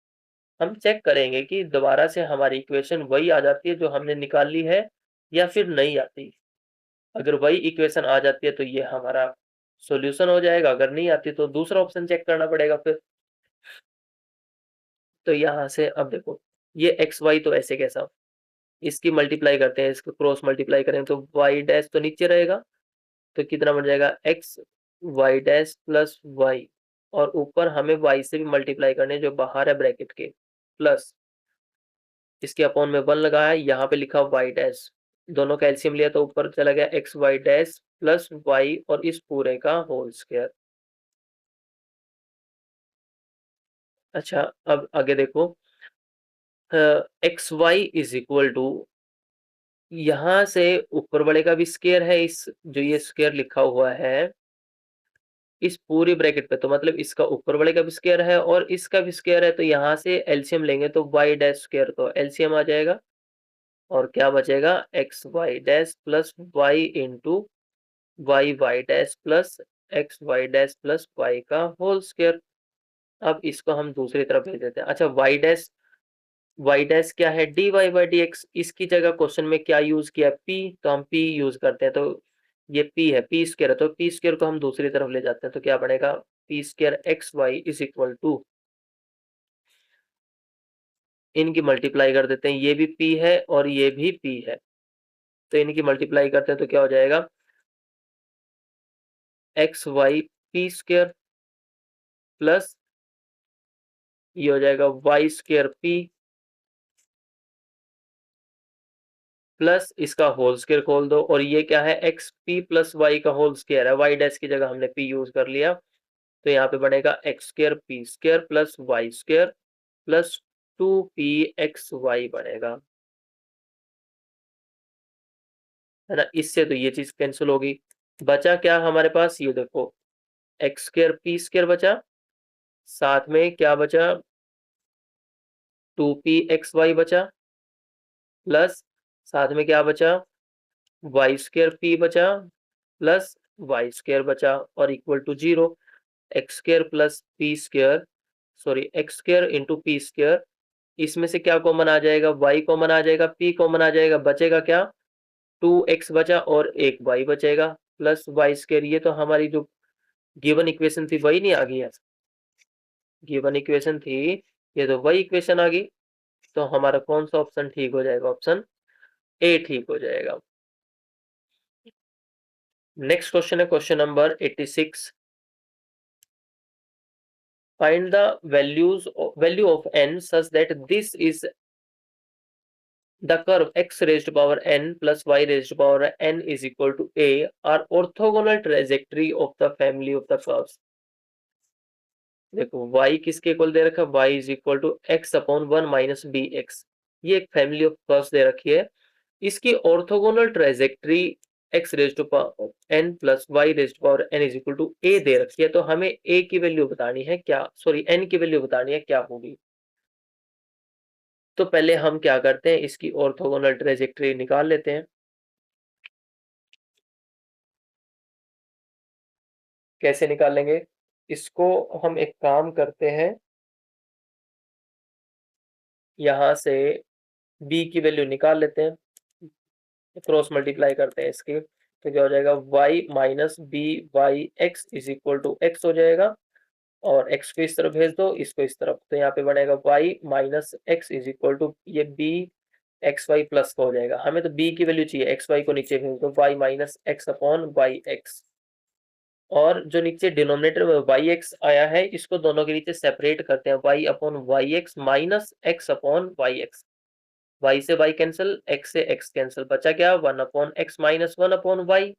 हम चेक करेंगे कि दोबारा से हमारी इक्वेशन वही आ जाती है जो हमने निकाल ली है, या फिर नहीं आती। अगर वही इक्वेशन आ जाती है तो ये हमारा सॉल्यूशन हो जाएगा, अगर नहीं आती तो दूसरा ऑप्शन चेक करना पड़ेगा फिर। तो यहाँ से अब देखो, ये एक्स वाई तो ऐसे कैसा, इसकी मल्टीप्लाई करते हैं, इसको क्रॉस मल्टीप्लाई करें तो वाई डैश तो नीचे रहेगा, तो कितना बन जाएगा, x y dash plus y, और ऊपर हमें वाई से भी मल्टीप्लाई करने जो बाहर है ब्रैकेट के, प्लस इसके अपॉन में 1 लगाया, यहाँ पे लिखा वाई डैश, दोनों का एलसीएम लिया तो ऊपर चला गया x y dash plus y और इस पूरे का होल स्क्वायर। अच्छा, अब आगे देखो, x y is equal to, यहाँ से ऊपर वाले का भी स्क्वायर है, इस जो ये स्क्वायर लिखा हुआ है इस पूरी ब्रैकेट पे, तो मतलब इसका ऊपर वाले का भी स्क्वायर है और इसका भी स्क्वायर है, तो यहाँ से एलसीएम लेंगे तो वाई डैश स्क्वायर, तो एलसीएम आ जाएगा, और क्या बचेगा, x y dash plus y into y y dash plus x y dash plus y का होल स्क्वायर। अब इसको हम दूसरी तरफ भेज देते हैं। अच्छा, वाई डैश क्या है, d y by d x, इसकी जगह क्वेश्चन में क्या यूज किया, पी, तो हम पी यूज करते हैं, तो ये पी है, पी स्क्वायर है, तो पी स्क्वायर को हम दूसरी तरफ ले जाते हैं तो क्या बनेगा, p square x y is equal to, इनकी मल्टीप्लाई कर देते हैं, ये भी पी है और ये भी पी है, तो इनकी मल्टीप्लाई करते हैं तो क्या हो जाएगा, x y p square plus ये हो जाएगा वाई स्क्वायर पी प्लस इसका होल स्क्वायर खोल दो, और ये क्या है, एक्स पी प्लस वाई का होल स्क्वायर है, वाई डैश की जगह हमने पी यूज कर लिया, तो यहाँ पे बनेगा x square p square plus y square plus 2p(xy) बनेगा, है ना। इससे तो ये चीज कैंसिल होगी, बचा क्या हमारे पास, ये देखो एक्स स्क्वायर पी स्क्वायर बचा, साथ में क्या बचा, 2p(xy) बचा, प्लस साथ में क्या बचा, वाई स्क्वायर पी बचा प्लस वाई स्क्वायर बचा, और equal to 0। X square plus p square, sorry x square into p square, इसमें से क्या कॉमन आ जाएगा, y कॉमन आ जाएगा, p कॉमन आ जाएगा, बचेगा क्या, 2x बचा और एक y बचेगा प्लस वाई स्क्वायर। ये तो हमारी जो गिवन इक्वेशन थी वही नहीं आ गई है, गिवन इक्वेशन थी, ये तो वही इक्वेशन आ गई, तो हमारा कौन सा ऑप्शन ठीक हो जाएगा, ऑप्शन ए ठीक हो जाएगा। नेक्स्ट क्वेश्चन है question number 86। Find the value of n such that this is the curve x raised to power n plus y raised to power n is equal to a are orthogonal trajectory of the family of the curves। देखो y किसके equal दे रखा है, y is equal to x upon 1 minus b x, ये एक family of curves दे रखी है, इसकी orthogonal trajectory x raise to power n plus y raise to power n is equal to a दे रखी है, तो हमें a की वैल्यू बतानी है क्या, सॉरी n की वैल्यू बतानी है क्या होगी। तो पहले हम क्या करते हैं, इसकी ऑर्थोगोनल ट्रेजेक्ट्री निकाल लेते हैं। कैसे निकालेंगे इसको, हम एक काम करते हैं, यहां से b की वैल्यू निकाल लेते हैं, क्रॉस मल्टीप्लाई करते हैं इसकी, तो क्या हो जाएगा, y minus b y x is equal to x हो जाएगा, और x को इस तरफ भेज दो, इसको इस तरफ, तो यहाँ पे बनेगा y minus x is equal to ये b एक्स वाई प्लस का हो जाएगा, हमें तो b की वैल्यू चाहिए, एक्स वाई को नीचे भेज दो, y minus x upon y x, और जो नीचे डिनोमिनेटर में वाई एक्स आया है, इसको दोनों के नीचे सेपरेट करते हैं, y upon y x minus x upon y x, y से y कैंसिल, x से x कैंसिल, बचा क्या, 1 upon x minus 1 upon y,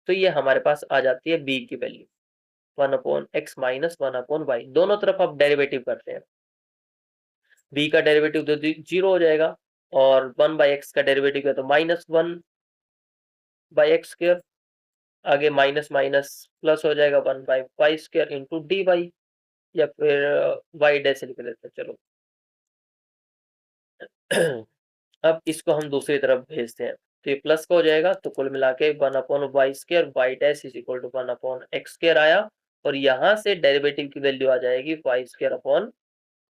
तो ये हमारे पास आ जाती है b की value, 1 upon x minus 1 upon y. दोनों तरफ आप डेरिवेटिव करते हैं, b का डेरिवेटिव तो 0 हो जाएगा, और 1 बाई एक्स का डेरिवेटिव है तो माइनस 1 बाई एक्स स्क्वायर, आगे माइनस माइनस प्लस हो जाएगा, 1 by y square into d y, या फिर वाई डैश लिख लेते हैं, चलो। अब इसको हम दूसरी तरफ भेजते हैं, तो ये प्लस का हो जाएगा, तो कुल मिला के 1 upon y square y dash is equal to 1 upon x square आया, और यहाँ से डेरिवेटिव की वैल्यू आ जाएगी y square upon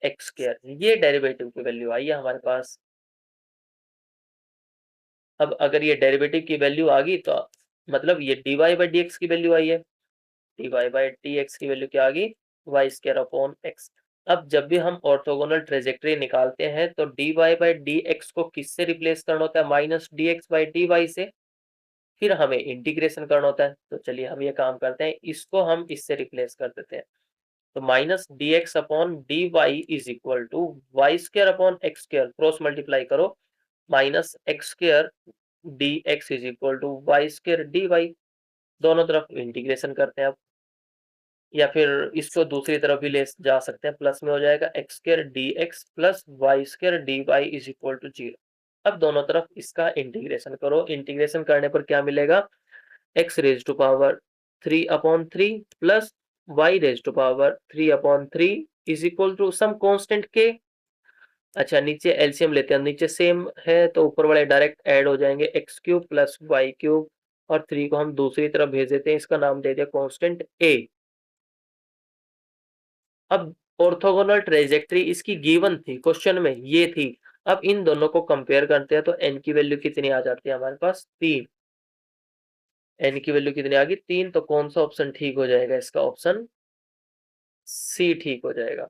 x square, ये डेरिवेटिव की वैल्यू आई है हमारे पास। अब अगर ये डेरिवेटिव की वैल्यू आ गई, तो मतलब ये d y by d x की वैल्यू आई है, d y by d x की वैल्यू क्या आ गई, वाई स्क्वायर अपॉन एक्स। अब जब भी हम ऑर्थोगोनल ट्रेजेक्ट्री निकालते हैं, तो d y by d x को किससे रिप्लेस करना होता है, minus d x by d y से, फिर हमें इंटीग्रेशन करना होता है, तो चलिए हम ये काम करते हैं, इसको हम इससे रिप्लेस कर देते हैं, तो minus d x upon d y is equal to y square upon x square, cross multiply करो, minus x square d x is equal to y square d y, दोनों तरफ इंटीग्रेशन करते हैं अब, या फिर इसको दूसरी तरफ भी ले जा सकते हैं, प्लस में हो जाएगा x square d x plus y square d y is equal to 0। अब दोनों तरफ इसका इंटीग्रेशन करो, इंटीग्रेशन करने पर क्या मिलेगा, x raise to power 3 upon 3 plus y raise to power 3 upon 3 is equal to some constant के, अच्छा नीचे एलसीएम लेते हैं, नीचे सेम है तो ऊपर वाले डायरेक्ट ऐड हो जाएंगे, x cube plus y cube, और 3 को हम दूसरी तरफ भेज देते हैं, इसका नाम दे दिया कांस्टेंट ए। अब ऑर्थोगोनल ट्रेजेक्ट्री इसकी गिवन थी क्वेश्चन में, ये थी, अब इन दोनों को कंपेयर करते हैं, तो एन की वैल्यू कितनी आ जाती है हमारे पास, 3, एन की वैल्यू कितनी आ गई, 3, तो कौन सा ऑप्शन ठीक हो जाएगा, इसका ऑप्शन सी ठीक हो जाएगा।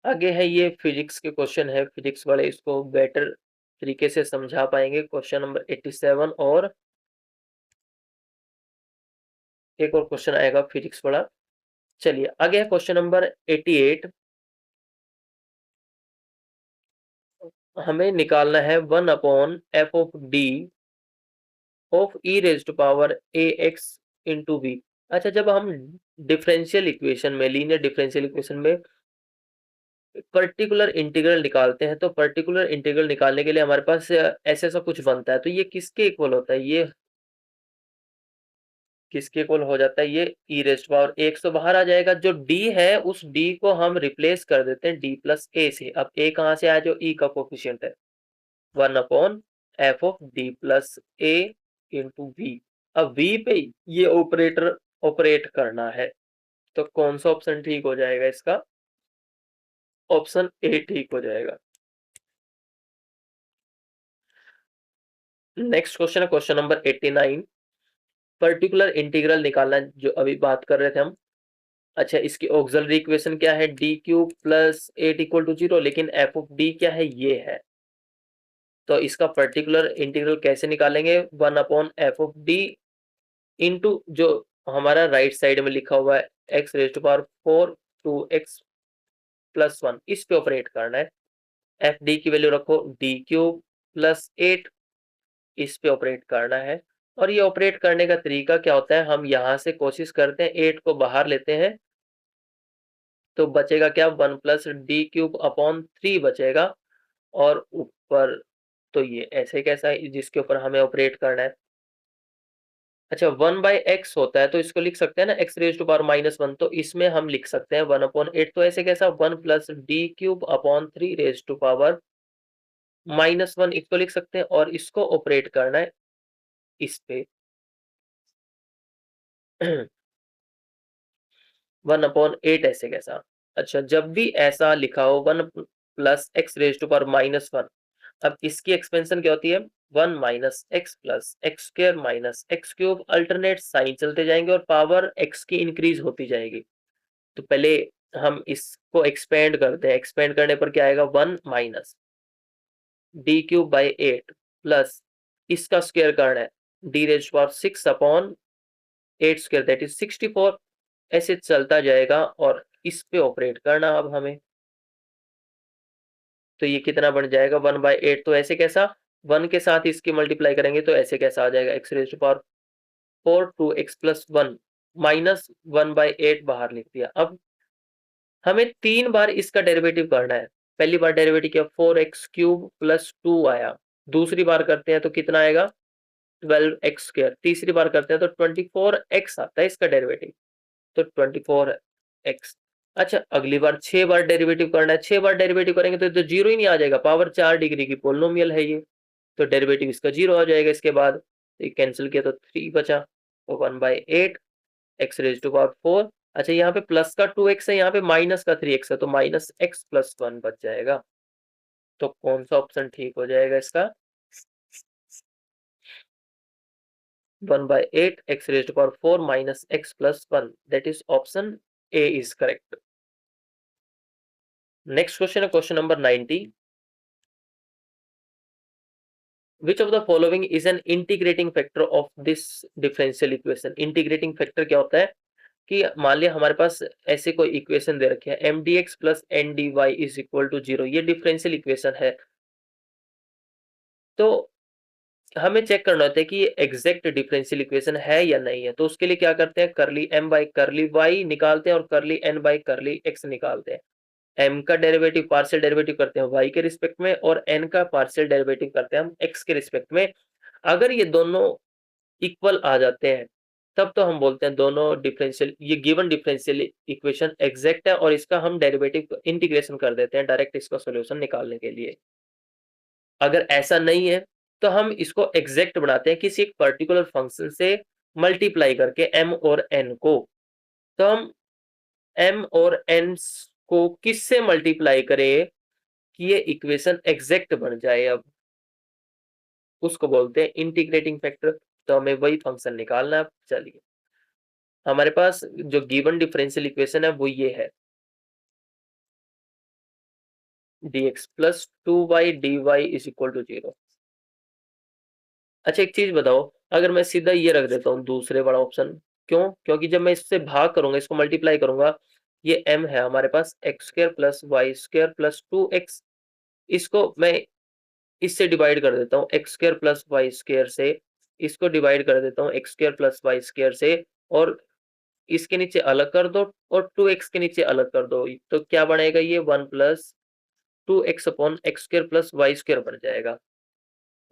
आगे है, ये फिजिक्स के क्वेश्चन है, फिजिक्स वाले इसको बेटर तरीके से समझा पाएंगे, क्वेश्चन नंबर 87 और एक और क्वेश्चन आएगा फिजिक्स वाला। चलिए आगे है क्वेश्चन नंबर 88। हमें निकालना है 1/f(d) of e raise to power ax into v। अच्छा, जब हम डिफरेंशियल इक्वेशन में, लीनियर डिफरेंशियल इक्वेशन में पर्टिकुलर इंटीग्रल निकालते हैं, तो पर्टिकुलर इंटीग्रल निकालने के लिए हमारे पास ऐसा ऐसा कुछ बनता है, तो ये किसके इक्वल होता है, ये किसके इक्वल हो जाता है, ये e रेज टू पावर एक तो बाहर आ जाएगा, जो d है उस d को हम रिप्लेस कर देते हैं d प्लस a से। अब a कहां से आया, जो e का कोफिशियंट है, 1/f(d plus a into v। अब v पे ये ऑपरेटर ऑपरेट करना है, तो कौन सा ऑप्शन ठीक हो जाएगा इसका, ऑप्शन ए ठीक हो जाएगा। नेक्स्ट क्वेश्चन है क्वेश्चन नंबर 89। पर्टिकुलर इंटीग्रल निकालना है, जो अभी बात कर रहे थे हम। अच्छा, इसकी ऑक्सिलरी इक्वेशन क्या है, डी क्यूब प्लस 8 = 0, लेकिन एफ ऑफ डी क्या है, ये है। तो इसका पर्टिकुलर इंटीग्रल कैसे निकालेंगे, 1/f(d) इंटू जो हमारा राइट साइड में लिखा हुआ है x⁴ 2x+1, इस पे ऑपरेट करना है। एफ डी की वैल्यू रखो d³ प्लस 8, इस पे ऑपरेट करना है। और ये ऑपरेट करने का तरीका क्या होता है, हम यहां से कोशिश करते हैं 8 को बाहर लेते हैं, तो बचेगा क्या, 1+d³ अपॉन 3 बचेगा। और ऊपर तो ये ऐसे कैसा है जिसके ऊपर हमें ऑपरेट करना है। अच्छा, 1/x होता है, तो इसको लिख सकते हैं ना x⁻⁻1, तो इसमें हम लिख सकते हैं 1/8, तो ऐसे कैसा, 1+d³अपॉन 3 इसको लिख सकते हैं, और इसको ऑपरेट करना है इस पे 1/8 ऐसे कैसा। अच्छा, जब भी ऐसा लिखा हो 1+x⁻⁻1, अब इसकी एक्सपेंशन क्या होती है, 1 - x+x² - अल्टरनेट साइन चलते जाएंगे और पावर x की इंक्रीज होती जाएगी। तो पहले हम इसको एक्सपेंड करते हैं, एक्सपेंड करने पर क्या आएगा, 1 - d³/8 प्लस इसका स्क्वायर करना है d⁻6/8² दैट इज 64। ऐसे चलता जाएगा और इस पे ऑपरेट करना अब हमें। तो ये कितना बन जाएगा, 1/8, तो ऐसे कैसा, 1 के साथ इसकी मल्टीप्लाई करेंगे तो ऐसे कैसा आ जाएगा, x⁴ 2x+1 माइनस 1/8 बाहर लिख दिया। अब हमें 3 बार इसका डेरिवेटिव करना है। पहली बार डेरिवेटिव किया 4x³ + 2 आया, दूसरी बार करते हैं तो कितना आएगा, 12x², तीसरी बार करते हैं तो 24x आता है इसका डेरिवेटिव, तो 24x। अच्छा, अगली बार 6 बार डेरिवेटिव करना है, 6 बार डेरिवेटिव करेंगे तो जीरो ही नहीं आ जाएगा, पावर 4 डिग्री की पोलिनोमियल है ये, तो डेरिवेटिव इसका जीरो आ जाएगा इसके बाद। तो कैंसिल किया तो 3 बचा, तो 1/8 x⁻⁴। अच्छा, यहाँ पे प्लस का 2x है, यहाँ पे माइनस का 3x है, तो -x+1 बच जाएगा। तो कौन सा ऑप्शन ठीक हो जाएगा इसका, 1/8 x⁻⁴ -x+1 that is option A is correct. Next question है question number 90। Which of the following is an integrating factor of this differential equation. Integrating factor क्या होता है कि मान लिया हमारे पास ऐसे कोई इक्वेशन दे रखी है mdx + ndy = 0, ये डिफरेंशियल इक्वेशन है। तो हमें चेक करना होता है कि ये एग्जैक्ट डिफरेंशियल इक्वेशन है या नहीं है, तो उसके लिए क्या करते हैं, करली m/करली y निकालते हैं और करली n/करली x निकालते हैं। m का डेरिवेटिव पार्शियल डेरिवेटिव करते हैं y के रिस्पेक्ट में, और n का पार्शियल डेरिवेटिव करते हैं हम x के रिस्पेक्ट में। अगर ये दोनों इक्वल आ जाते हैं तब तो हम बोलते हैं दोनों डिफरेंशियल, ये गिवन डिफरेंशियल इक्वेशन एग्जैक्ट है, और इसका हम डेरिवेटिव इंटीग्रेशन कर देते हैं डायरेक्ट इसका सॉल्यूशन निकालने के लिए। अगर ऐसा नहीं है तो हम इसको एग्जैक्ट बनाते हैं किसी एक पर्टिकुलर फंक्शन से मल्टीप्लाई करके m और n को। तो हम m और n को किससे मल्टीप्लाई करें कि ये इक्वेशन एग्जैक्ट बन जाए, अब उसको बोलते हैं इंटीग्रेटिंग फैक्टर। तो हमें वही फंक्शन निकालना है। चलिए, हमारे पास जो गिवन डिफरेंशियल इक्वेशन है वो ये है, dx + 2y dy = 0। अच्छा, एक चीज बताओ, अगर मैं सीधा ये रख देता हूँ दूसरे वाला ऑप्शन, क्यों? क्योंकि जब मैं इससे भाग करूंगा, इसको मल्टीप्लाई करूंगा, ये m है हमारे पास x square plus Y square plus 2x, इसको मैं इससे डिवाइड कर देता हूँ x square plus Y square से, इसको डिवाइड कर देता हूँ x square plus Y square से, और इसके नीचे अलग कर दो और 2x के नीचे अलग कर दो, तो क्या बनेगा, ये 1 plus 2x upon x square plus Y square बन जाएगा।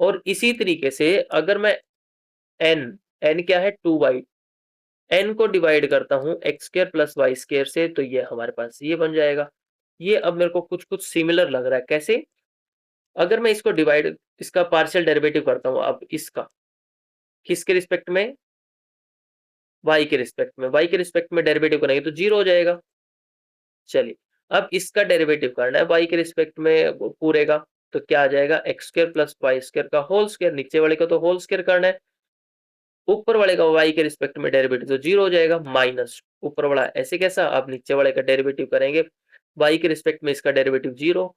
और इसी तरीके से अगर मैं n क्या है 2y, n को डिवाइड करता हूँ x square plus Y square से, तो ये हमारे पास ये बन जाएगा। ये अब मेरे को कुछ कुछ सिमिलर लग रहा है, कैसे? अगर मैं इसको डिवाइड, इसका पार्शियल डेरिवेटिव करता हूँ अब इसका, किसके रिस्पेक्ट में, y के रिस्पेक्ट में, y के रिस्पेक्ट में डेरिवेटिव करेंगे तो 0 हो जाएगा। चलिए अब इसका डेरिवेटिव करना है y के रिस्पेक्ट में पूरे का, तो क्या आ जाएगा, x square plus Y square का होल स्क्र, नीचे वाले का तो होल स्क्र करना है, ऊपर वाले का y के रिस्पेक्ट में डेरिवेटिव तो 0 हो जाएगा, माइनस ऊपर वाला ऐसे कैसा, अब नीचे वाले का डेरिवेटिव करेंगे, y के रिस्पेक्ट में इसका डेरिवेटिव 0,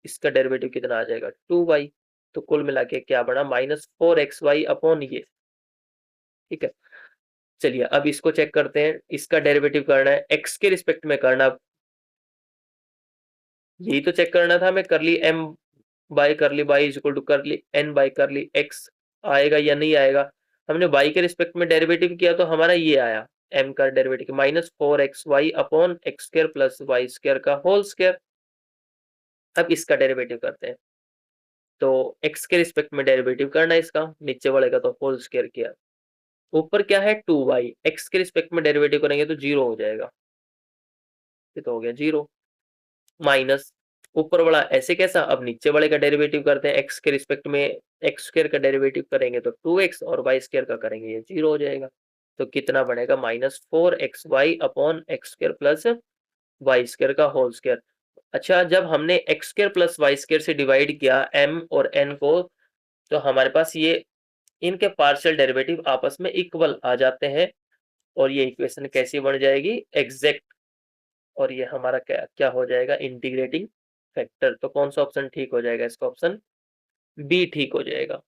इसका डेरिवेटिव कितना आ जाएगा 2y, तो कुल मिला के क्या बना, -4xy अपॉन ये। ठीक है, चलिए अब इसको चेक करते हैं, इसका डेरिवेटिव करना है x के रिस्पेक्ट में करना, यही तो चेक करना था हमें, curly m by curly y is equal to curly n by curly x आएगा या नहीं आएगा। हमने y के रिस्पेक्ट में डेरिवेटिव किया तो हमारा ये आया, m का derivative -4xy upon x square plus Y square का होल स्क्र। अब इसका डेरिवेटिव करते हैं, तो x के रिस्पेक्ट में डेरिवेटिव करना है इसका, नीचे वाले का तो होल स्क्र किया, ऊपर क्या है 2y, x के रिस्पेक्ट में डेरिवेटिव करेंगे तो 0 हो जाएगा, ये तो हो गया 0, माइनस ऊपर वाला ऐसे कैसा, अब नीचे वाले का डेरिवेटिव करते हैं x के रिस्पेक्ट में, एक्स स्क्र का डेरिवेटिव करेंगे तो 2x और y स्क्र का करेंगे ये 0 हो जाएगा, तो कितना बनेगा, -4xy upon x square plus Y square का होल स्क्र। अच्छा, जब हमने x square plus Y square से डिवाइड किया m और n को, तो हमारे पास ये इनके पार्शियल डेरिवेटिव आपस में इक्वल आ जाते हैं, और ये इक्वेशन कैसी बन जाएगी, एग्जैक्ट, और ये हमारा क्या क्या हो जाएगा, इंटीग्रेटिंग फैक्टर। तो कौन सा ऑप्शन ठीक हो जाएगा, इसका ऑप्शन बी ठीक हो जाएगा।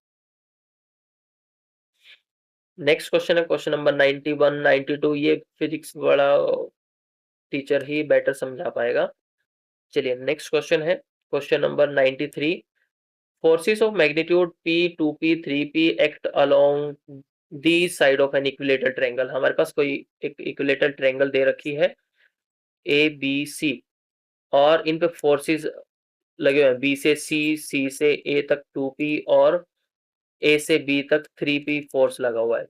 नेक्स्ट क्वेश्चन है क्वेश्चन नंबर 91 92, ये फिजिक्स वाला टीचर ही बेटर समझा पाएगा। चलिए नेक्स्ट क्वेश्चन है question number 93, forces of magnitude p 2p 3p act along the side of an equilateral triangle. हमारे पास कोई एक इक्विलेटरल ट्रायंगल दे रखी है ए बी सी, और इन पे फोर्सेस लगे हुए हैं, बी से सी, सी से ए तक 2p और ए से बी तक 3p फोर्स लगा हुआ है।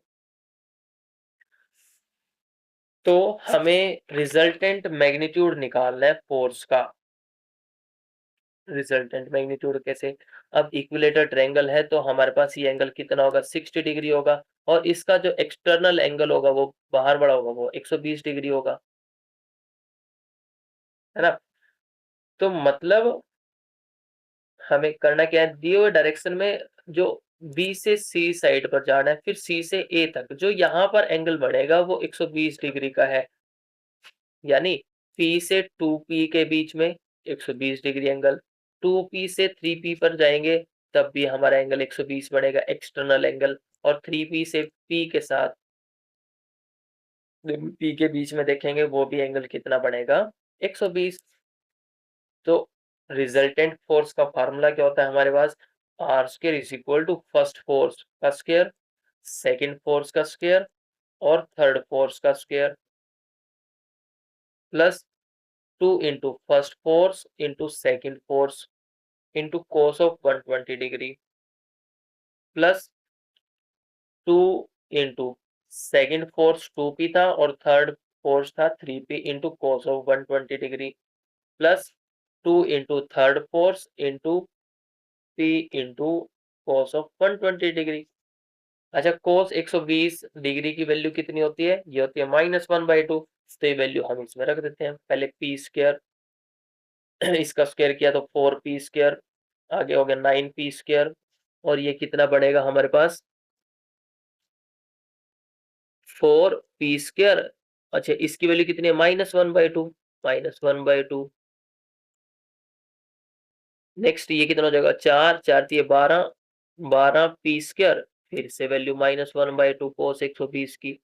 तो हमें रिजल्टेंट मैग्नीट्यूड निकालना है फोर्स का। रिजल्टेंट मैग्नीट्यूड कैसे, अब इक्विलेटर ट्रायंगल है तो हमारे पास ये एंगल कितना होगा, 60 डिग्री होगा, और इसका जो एक्सटर्नल एंगल होगा वो बाहर वाला होगा वो 120 डिग्री होगा, है ना। तो मतलब हमें करना क्या है, दिए हुए डायरेक्शन में जो बी से सी साइड पर जाना है, फिर सी से ए तक जो यहाँ पर एंगल बनेगा वो 120 डिग्री का है, यानी P से 2P के बीच में 120 डिग्री एंगल, 2P से 3P पर जाएंगे तब भी हमारा एंगल 120 बनेगा एक्सटर्नल एंगल, और 3P से P के साथ P के बीच में देखेंगे वो भी एंगल कितना बनेगा, 120। तो रिजल्टेंट फोर्स का फार्मूला क्या होता है हमारे पास, r square is equal to first force का स्क्वायर, सेकंड फोर्स का स्क्वायर और थर्ड फोर्स का square, plus 2 into first force into second force into cos of 120 degree, plus 2 into second force 2p था और थर्ड फोर्स था 3p into cos of 120 degree, plus 2 into third force into p into cos of 120 degree. अच्छा, cos 120 degree की value कितनी होती है, ये होती है -1/2, तो ये वैल्यू हम इसमें रख देते हैं, पहले p स्क्वायर इसका स्क्वायर किया तो 4p स्क्वायर, आगे हो गया 9p स्क्वायर, और ये कितना बढ़ेगा हमारे पास 4p स्क्वायर। अच्छा, इसकी वैल्यू कितनी है, -1/2, -1/2। नेक्स्ट ये कितना हो जाएगा, 4 4 ये 12, 12p स्क्वायर, फिर से वैल्यू -1/2 cos 120 की,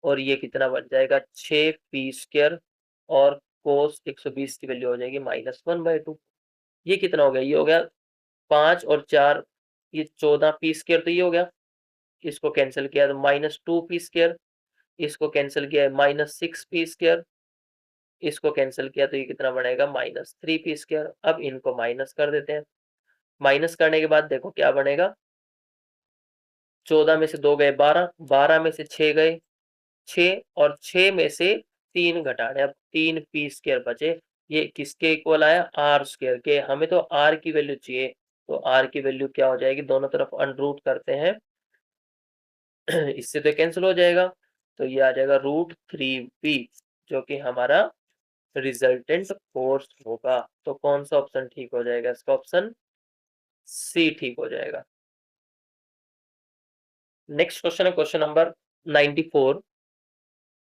और ये कितना बन जाएगा 6p² और cos 120 की वैल्यू हो जाएगी -1/2। ये कितना हो गया, ये हो गया 5 और 4, ये 14p², तो ये हो गया, इसको कैंसिल किया तो -2p², इसको कैंसिल किया -6p², इसको कैंसिल किया तो ये कितना बनेगा -3p²। अब इनको माइनस कर देते हैं, माइनस करने के बाद देखो क्या बनेगा, 14 में से 2 गए 12, 12 में से 6 गए 6, और 6 में से 3 घटाने, अब 3p² बचे। ये किसके इक्वल आया, r² के। हमें तो r की वैल्यू चाहिए, तो r की वैल्यू क्या हो जाएगी, दोनों तरफ अनरूट करते हैं इससे तो कैंसिल हो जाएगा, तो ये आ जाएगा √3p, जो कि हमारा रिजल्टेंट फोर्स होगा। तो कौन सा ऑप्शन ठीक हो जाएगा, इसका ऑप्शन सी ठीक हो जाएगा। नेक्स्ट क्वेश्चन है question number 94।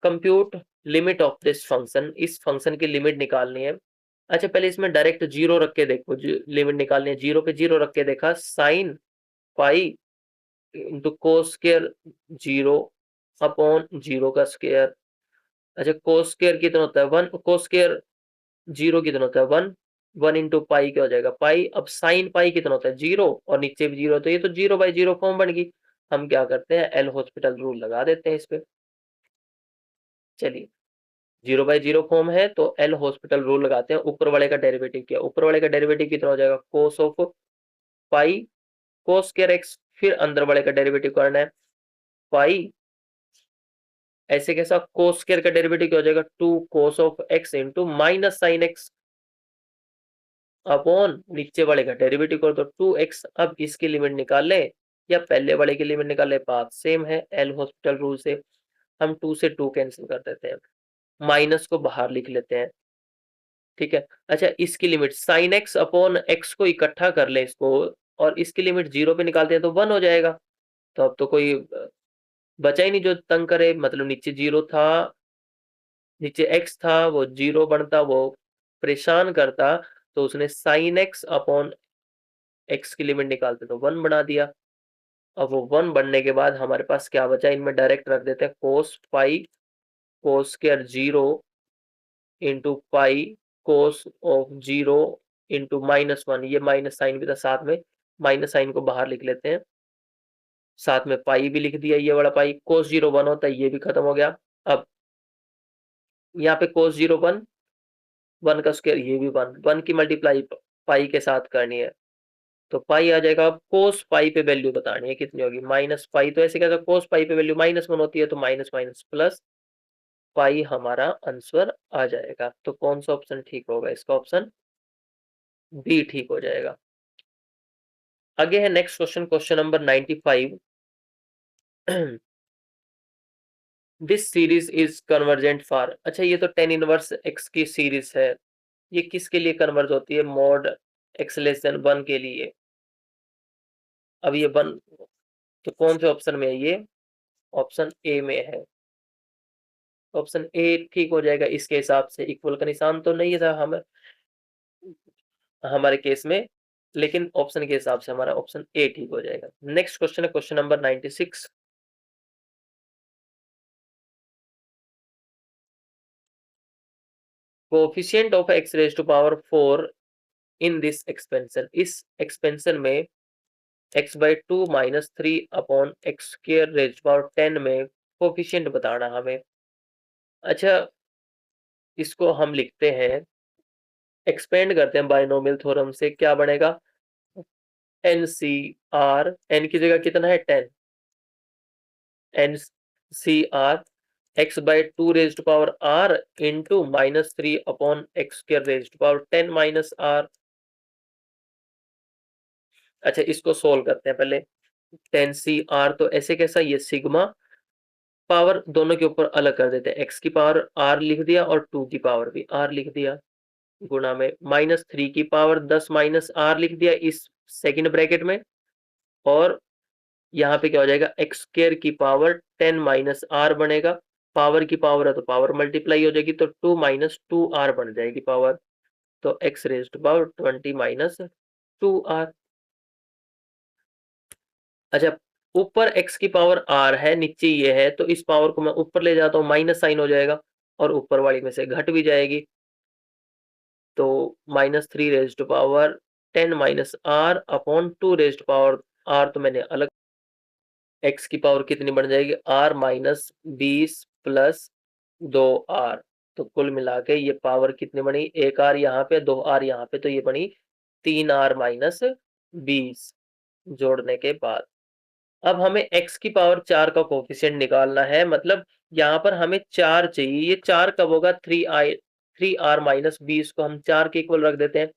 Compute limit of this function, इस फंक्शन की लिमिट निकालनी है। अच्छा पहले इसमें डायरेक्ट जीरो रख के देखो, लिमिट निकालनी है, जीरो पे जीरो रख के देखा, sine pi into cos square zero upon zero का स्क्वायर। अच्छा कोस स्क्वायर कितना होता है 1, कोस स्क्वायर जीरो कितना होता है 1, 1 इंटू पाई क्या हो जाएगा पाई। अब साइन पाई कितना होता है 0, और नीचे भी 0, तो ये तो 0/0 फॉर्म बन गई। हम क्या करते हैं, एल हॉस्पिटल रूल लगा देते हैं इस पे। चलिए 0/0 फॉर्म है तो एल हॉस्पिटल रूल लगाते हैं, ऊपर वाले का डेरिवेटिव किया, ऊपर वाले का डेरिवेटिव कितना हो जाएगा cos of pi cos square x, फिर अंदर वाले का डेरिवेटिव करना है पाई, ऐसे कैसा कोस स्क्वायर का डेरिवेटिव क्या हो जाएगा 2 cos of x into minus sign X upon नीचे वाले का डेरिवेटिव कर दो 2x। अब इसकी लिमिट निकाल ले या पहले वाले की लिमिट निकाल ले, बात सेम है, एल हॉस्पिटल रूल से हम 2 से 2 कैंसिल कर देते हैं, माइनस को बाहर लिख लेते हैं, ठीक है। अच्छा इसकी limit sign X upon x को इकट्ठा कर ले इसको, और इसकी लिमिट 0 पे निकालते हैं तो 1 हो जाएगा। तो अब तो कोई बचा ही नहीं जो तंग करे, मतलब नीचे 0 था, नीचे एक्स था, वो 0 बनता, वो परेशान करता, तो उसने साइन एक्स अपॉन एक्स की लिमिट निकालते तो 1 बना दिया। अब वो 1 बनने के बाद हमारे पास क्या बचा, इनमें डायरेक्ट रख देते हैं cos pi cos square 0 into pi cos of 0 into -1, ये माइनस साइन भी था साथ में, माइनस साइन को बाहर लिख लेते हैं, साथ में पाई भी लिख दिया, ये वाला पाई, कोस 0 1 होता है, ये भी खत्म हो गया। अब यहाँ पे कोस 0 1, 1 का स्क्वायर ये भी 1, 1 की मल्टीप्लाई पाई के साथ करनी है, तो पाई आ जाएगा। अब कोस पाई पे वैल्यू बतानी है कितनी होगी, -पाई, तो ऐसे क्या कोस पाई पे वैल्यू -1 होती है, तो माइनस माइनस प्लस पाई हमारा आंसर आ जाएगा। तो कौन सा ऑप्शन ठीक होगा, इसका ऑप्शन बी ठीक हो जाएगा। आगे है next question, question number 95। This series is convergent for, अच्छा ये तो tan इनवर्स x की सीरीज है, ये किसके लिए कन्वर्ज होती है, मॉड x लेस देन 1 के लिए। अब ये 1 तो कौन से ऑप्शन में है, ये ऑप्शन ए में है, ऑप्शन ए ठीक हो जाएगा इसके हिसाब से। इक्वल का निशान तो नहीं था हमारे केस में, लेकिन ऑप्शन के हिसाब से हमारा ऑप्शन ए ठीक हो जाएगा। नेक्स्ट क्वेश्चन है question number 96। Coefficient of x raise to power 4 in this expansion, इस एक्सपेंशन में x/2 -3 upon x square raise power 10 में कोएफिशिएंट बताना हमें। अच्छा इसको हम लिखते हैं, एक्सपेंड करते हैं बाइनोमियल थ्योरम से, क्या बनेगा NCR, n की जगह कितना है 10, NCR x/2 raise to power r into -3 upon x square raise to power 10 -r। अच्छा इसको सोल्व करते हैं पहले, 10CR तो ऐसे कैसा, ये सिग्मा, पावर दोनों के ऊपर अलग कर देते हैं, x की पावर r लिख दिया और 2 की पावर भी r लिख दिया, गुणा में -3 की पावर 10 -r लिख दिया इस सेकंड ब्रैकेट में, और यहाँ पे क्या हो जाएगा एक्स स्क्वायर की पावर 10 -r बनेगा, पावर की पावर है तो पावर मल्टीप्लाई हो जाएगी, तो 2 -2r बन जाएगी पावर, तो x raise to power 20 -2r। अच्छा ऊपर x की पावर r है, नीचे ये है, तो इस पावर को मैं ऊपर ले जाता हूँ, माइनस साइन हो जाएगा और ऊपर वाली में से घट भी जाएगी, तो -3 raise to power 10 minus r upon 2 raise to power r, तो मैंने अलग, x की पावर कितनी बन जाएगी, r माइनस 20 प्लस 2r, तो कुल मिला के ये पावर कितनी बनी, 1 r यहाँ पे 2 r यहाँ पे, तो ये बनी 3 r माइनस 20 जोड़ने के बाद। अब हमें x की पावर 4 का कोफिशिएंट निकालना है, मतलब यहाँ पर हमें 4 चाहिए, ये 4 कब होगा, 3r माइनस 20 को हम 4 के इक्वल रख देते हैं,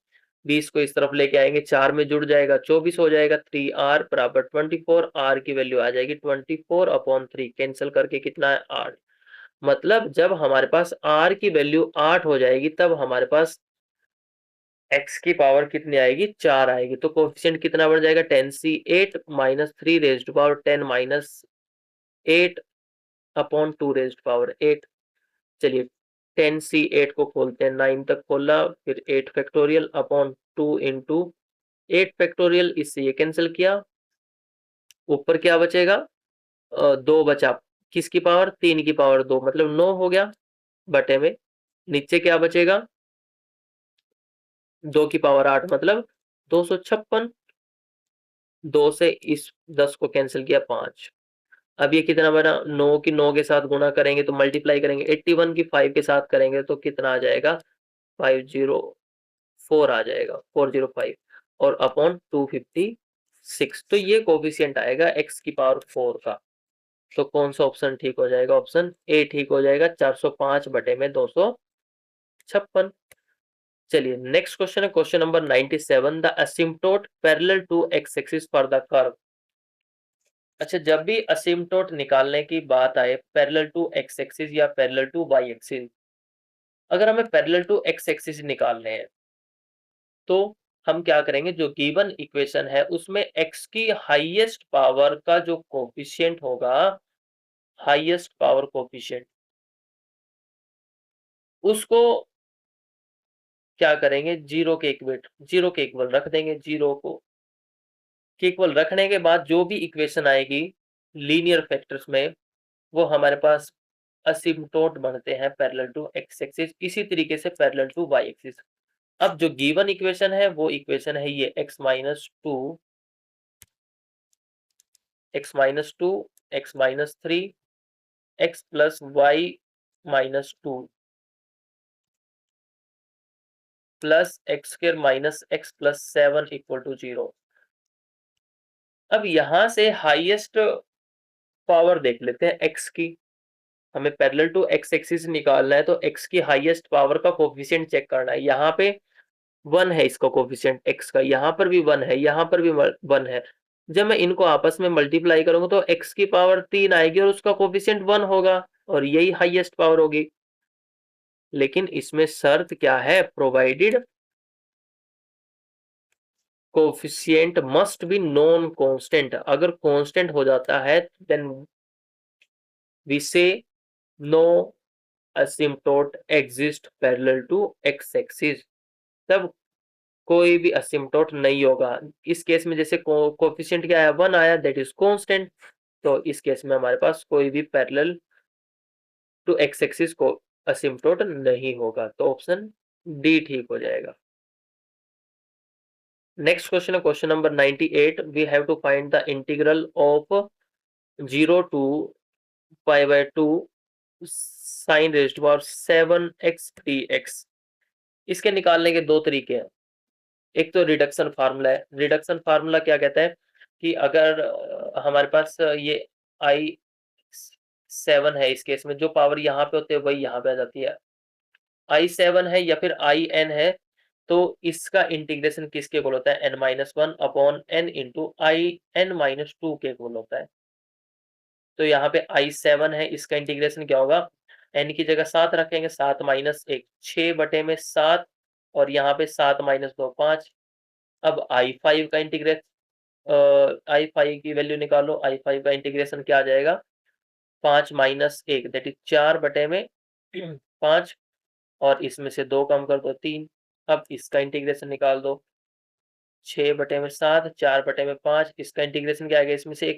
20 को इस तरफ लेके आएंगे, 4 में जुड़ जाएगा 24 हो जाएगा, 3r बराबर 24, r की वैल्यू आ जाएगी 24/3, कैंसिल करके कितना है 8, मतलब जब हमारे पास r की वैल्यू 8 हो जाएगी तब हमारे पास x की पावर कितनी आएगी, 4 आएगी, तो कोफिशिएंट कितना बन जाएगा, 10c8 minus 3 raise to power 10 minus 8 upon 2 raise to power 8। चलिए 10c8 को खोलते हैं, 9 तक खोला, फिर 8 फैक्टोरियल अपॉन 2 इंटू 8 फैक्टोरियल, इससे ये कैंसिल किया, ऊपर क्या बचेगा, 2 बचा, किसकी पावर, 3 की पावर 2, मतलब 9 हो गया बटे में, नीचे क्या बचेगा, 2 की पावर 8 मतलब 256, 2 से इस 10 को कैंसिल किया 5, अब ये कितना बना, 9 की 9 के साथ गुणा करेंगे तो मल्टीप्लाई करेंगे, 81 की 5 के साथ करेंगे तो कितना आ जाएगा, 504 आ जाएगा, 405 और अपॉन 256, तो ये कोफिशिएंट आएगा x की पावर 4 का, तो कौन सा ऑप्शन ठीक हो जाएगा, ऑप्शन ए ठीक हो जाएगा, 405 बटे में 256। चलिए नेक्स्ट क्वेश्चन है, question number 97, the asymptote parallel to x axis for the curve. अच्छा, जब भी असिम्प्टोट निकालने की बात आए पैरेलल टू x एक्सिस या पैरेलल टू y एक्सिस, अगर हमें पैरेलल टू x एक्सिस निकालने हैं तो हम क्या करेंगे, जो गिवन इक्वेशन है उसमें x की हाईएस्ट पावर का जो कोफिशिएंट होगा, हाईएस्ट पावर कोफिशिएंट, उसको क्या करेंगे, जीरो के इक्वल रख देंगे, जीरो को के इक्वल रखने के बाद जो भी इक्वेशन आएगी लीनियर फैक्टर्स में, वो हमारे पास असिम्प्टोट बनते हैं पैरेलल टू x एक्सिस, इसी तरीके से पैरेलल टू y एक्सिस। अब जो गिवन इक्वेशन है वो इक्वेशन है ये x minus two, x minus two, x minus three, x plus y minus two plus x square minus x plus 7 equal to 0। अब यहां से हाईएस्ट पावर देख लेते हैं x की, हमें पैरेलल टू x एक्सिस निकालना है तो x की हाईएस्ट पावर का कोफिशिएंट चेक करना है, यहाँ पे 1 है इसका कोफिशिएंट x का, यहाँ पर भी 1 है, यहाँ पर भी 1 है, जब मैं इनको आपस में मल्टीप्लाई करूंगा तो x की पावर 3 आएगी और उसका कोफिशिएंट 1 होगा और यही हाईएस्ट पावर होगी, लेकिन इसमें शर्त क्या है, provided coefficient must be non constant, अगर कांस्टेंट हो जाता है then we say no asymptote exist parallel to x axis, तब कोई भी असिम्प्टोट नहीं होगा। इस केस में जैसे कोफिशिएंट क्या आया, 1 आया, दैट इज कांस्टेंट, तो इस केस में हमारे पास कोई भी पैरेलल टू x एक्सिस को असिम्प्टोट नहीं होगा, तो ऑप्शन डी ठीक हो जाएगा। नेक्स्ट क्वेश्चन है question number 98, we have to find the integral of 0 to pi by 2 sine raised to power 7x dx। इसके निकालने के दो तरीके हैं, एक तो रिडक्शन फार्मूला है, रिडक्शन फार्मूला क्या कहता है कि अगर हमारे पास ये i7 है, इस केस में जो पावर यहाँ पे होती है वही यहाँ पे आ जाती है, i7 है या फिर in है, तो इसका इंटीग्रेशन किसके इक्वल होता है, n-1 upon n into in-2 के इक्वल होता है, तो यहाँ पे i7 है, इसका इंटीग्रेशन क्या होगा, n की जगह 7 रखेंगे, 7 माइनस 1 6 बटे में 7 और यहाँ पे 7 माइनस 2 5। अब i5 का i5 की वैल्यू निकालो, i5 का इंटीग्रेशन क्या आ जाएगा, 5 माइनस 1 दैट इज 4 बटे में 5 और इसमें से 2 कम कर दो 3। अब इसका इंटीग्रेशन निकाल दो, 6/7, 4/5, इसका इंटीग्रेशन क्या आएगा, इसमें से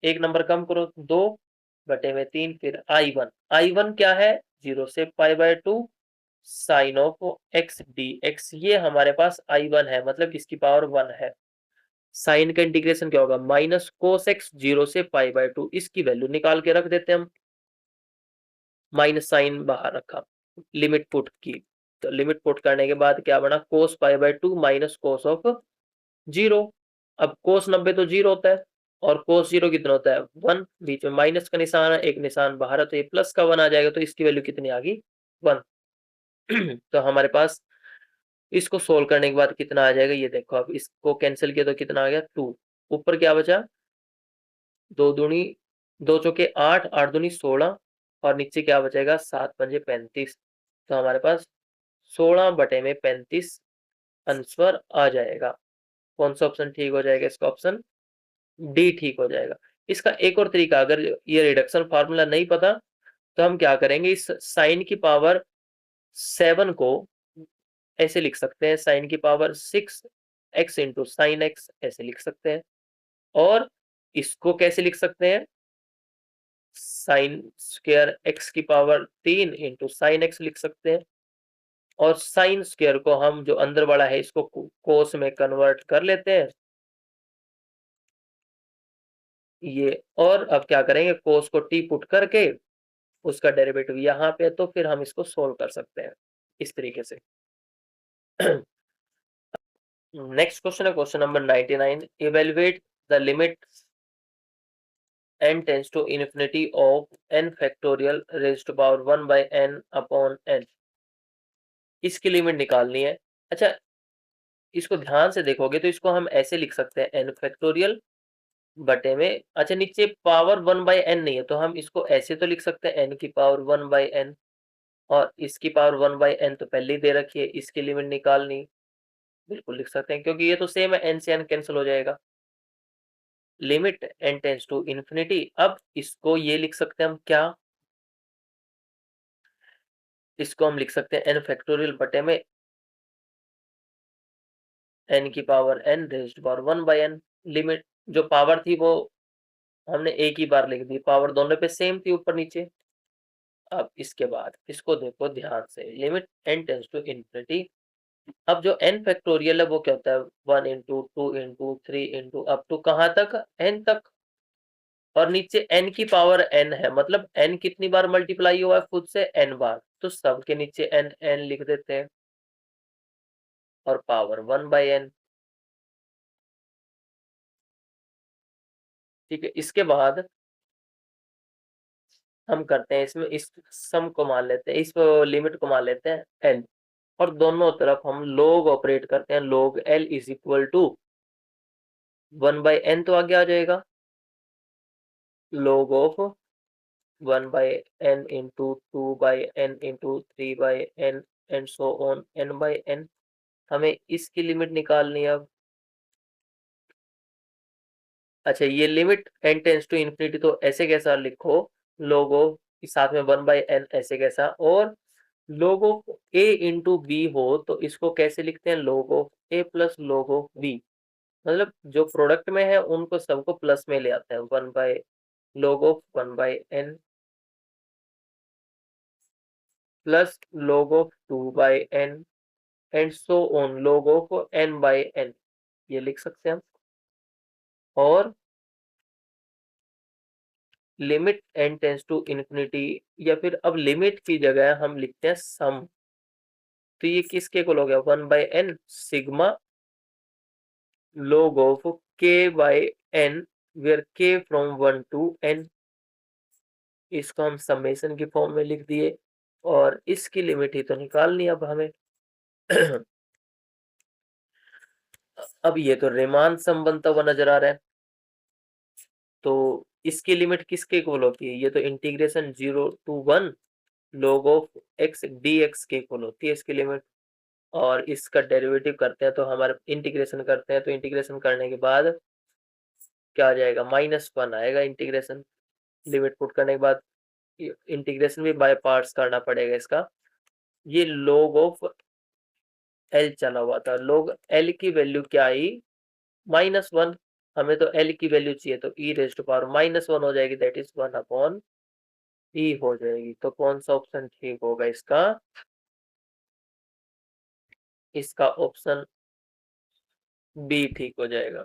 एक नंबर कम करो, 2/3, फिर I1 क्या है, 0 से π/2 साइन ऑफ x dx, ये हमारे पास I1 है, मतलब इसकी पावर 1 है। साइन का इंटीग्रेशन क्या होगा, माइनस कोस एक्स 0 से π/2, इसकी वैल्यू निकाल के रख देते हैं हम, माइनस साइन बाहर रखा, लिमिट पुट की, तो लिमिट पुट करने के बाद क्या बना, कोस π/2 माइनस कोस ऑफ 0। अब कोस 90 तो 0 होता है, और कोस 0 कितना होता है, 1, बीच में माइनस का निशान है, एक निशान बाहर है, तो ये प्लस का 1 आ जाएगा, तो इसकी वैल्यू कितनी आ गई, 1। तो हमारे पास इसको सोल्व करने के बाद कितना आ जाएगा, ये देखो, अब इसको कैंसिल किया तो कितना आ गया, 2। ऊपर क्या बचा, 2 चौके 8, 8 दूनी 16, और नीचे क्या बचेगा, 7×5 = 35। तो हमारे पास 16/35 आंसर आ जाएगा। कौन सा ऑप्शन ठीक हो जाएगा, इसका ऑप्शन डी ठीक हो जाएगा। इसका एक और तरीका, अगर ये रिडक्शन फार्मूला नहीं पता तो हम क्या करेंगे, इस साइन की पावर 7 को ऐसे लिख सकते हैं, साइन की power 6x into sine x ऐसे लिख सकते हैं, और इसको कैसे लिख सकते हैं, साइन स्क्वायर एक्स की पावर 3 इंटू साइन एक्स लिख सकते हैं, और साइन स्क्वायर को हम जो अंदर वाला है इसको कोस में कन्वर्ट कर लेते हैं ये, और अब क्या करेंगे, कोस को टी पुट करके उसका डेरिवेटिव यहाँ पे, तो फिर हम इसको सोल्व कर सकते हैं इस तरीके से। नेक्स्ट क्वेश्चन है question number 99, evaluate the limit n tends to infinity of n factorial raised to power 1 by n upon n, इसकी लिमिट निकालनी है। अच्छा, इसको ध्यान से देखोगे तो इसको हम ऐसे लिख सकते हैं, n फैक्टोरियल बटे में, अच्छा नीचे पावर 1 बाई एन नहीं है, तो हम इसको ऐसे तो लिख सकते हैं n की पावर 1 बाई एन, और इसकी पावर 1 बाई एन तो पहले ही दे रखी है, इसकी लिमिट निकालनी, बिल्कुल लिख सकते हैं, क्योंकि ये तो सेम है, n से n कैंसिल हो जाएगा, limit n tends to infinity. अब इसको ये लिख सकते हैं हम क्या, इसको हम लिख सकते हैं n फैक्टोरियल बटे में n की power n raised power 1 by n, limit जो पावर थी वो हमने एक ही बार लिख दी, पावर दोनों पे सेम थी ऊपर नीचे। अब इसके बाद इसको देखो ध्यान से, limit n tends to infinity, अब जो n फैक्टोरियल है वो क्या होता है, 1 into 2 into 3 into up to कहाँ तक, n तक, और नीचे n की पावर n है, मतलब n कितनी बार मल्टीप्लाई हुआ है खुद से, n बार, तो सब के नीचे n n लिख देते हैं, और पावर 1 बाई n। ठीक है, इसके बाद हम करते हैं, इसमें इस सम को मान लेते हैं, इस लिमिट को मान लेते हैं n, और दोनों तरफ हम लोग ऑपरेट करते हैं, log l is equal to 1 by n तो आगे आ जाएगा, log of 1 by n into 2 by n into 3 by n and so on n by n। हमें इसकी लिमिट निकालनी है अब। अच्छा, ये limit n tends to infinity तो ऐसे कैसा लिखो, log ऑफ साथ में 1 बाई n ऐसे कैसा, और log of a into b हो तो इसको कैसे लिखते हैं, log of a plus log of b, मतलब जो प्रोडक्ट में है उनको सबको प्लस में ले आते हैं, 1 by log of 1 by n plus log of 2 by n and so on log of n by n, ये लिख सकते हैं हम, और limit n tends to infinity, या फिर अब लिमिट की जगह हम लिखते हैं सम, तो ये किसके को हो गया, 1 by n sigma log of k by n where k from 1 to n, इसको हम समेशन की फॉर्म में लिख दिए, और इसकी लिमिट ही तो निकालनी अब हमें। अब ये तो रीमान सम बनता हुआ नजर आ रहा है, तो इसकी लिमिट किसके इक्वल होती है, ये तो integration 0 to 1 log of x dx के इक्वल होती है इसकी लिमिट, और इसका डेरिवेटिव करते हैं तो हमारे इंटीग्रेशन करते हैं, तो इंटीग्रेशन करने के बाद क्या आ जाएगा, -1 आएगा इंटीग्रेशन, लिमिट पुट करने के बाद इंटीग्रेशन भी बाय पार्ट्स करना पड़ेगा इसका, ये log ऑफ एल चला हुआ था, लोग एल की वैल्यू क्या आई, -1। हमें तो एल की वैल्यू चाहिए, तो ई रेज टू पावर -1 हो जाएगी, दैट इज 1 ई हो जाएगी। तो कौन सा ऑप्शन ठीक होगा इसका? इसका ऑप्शन बी ठीक हो जाएगा।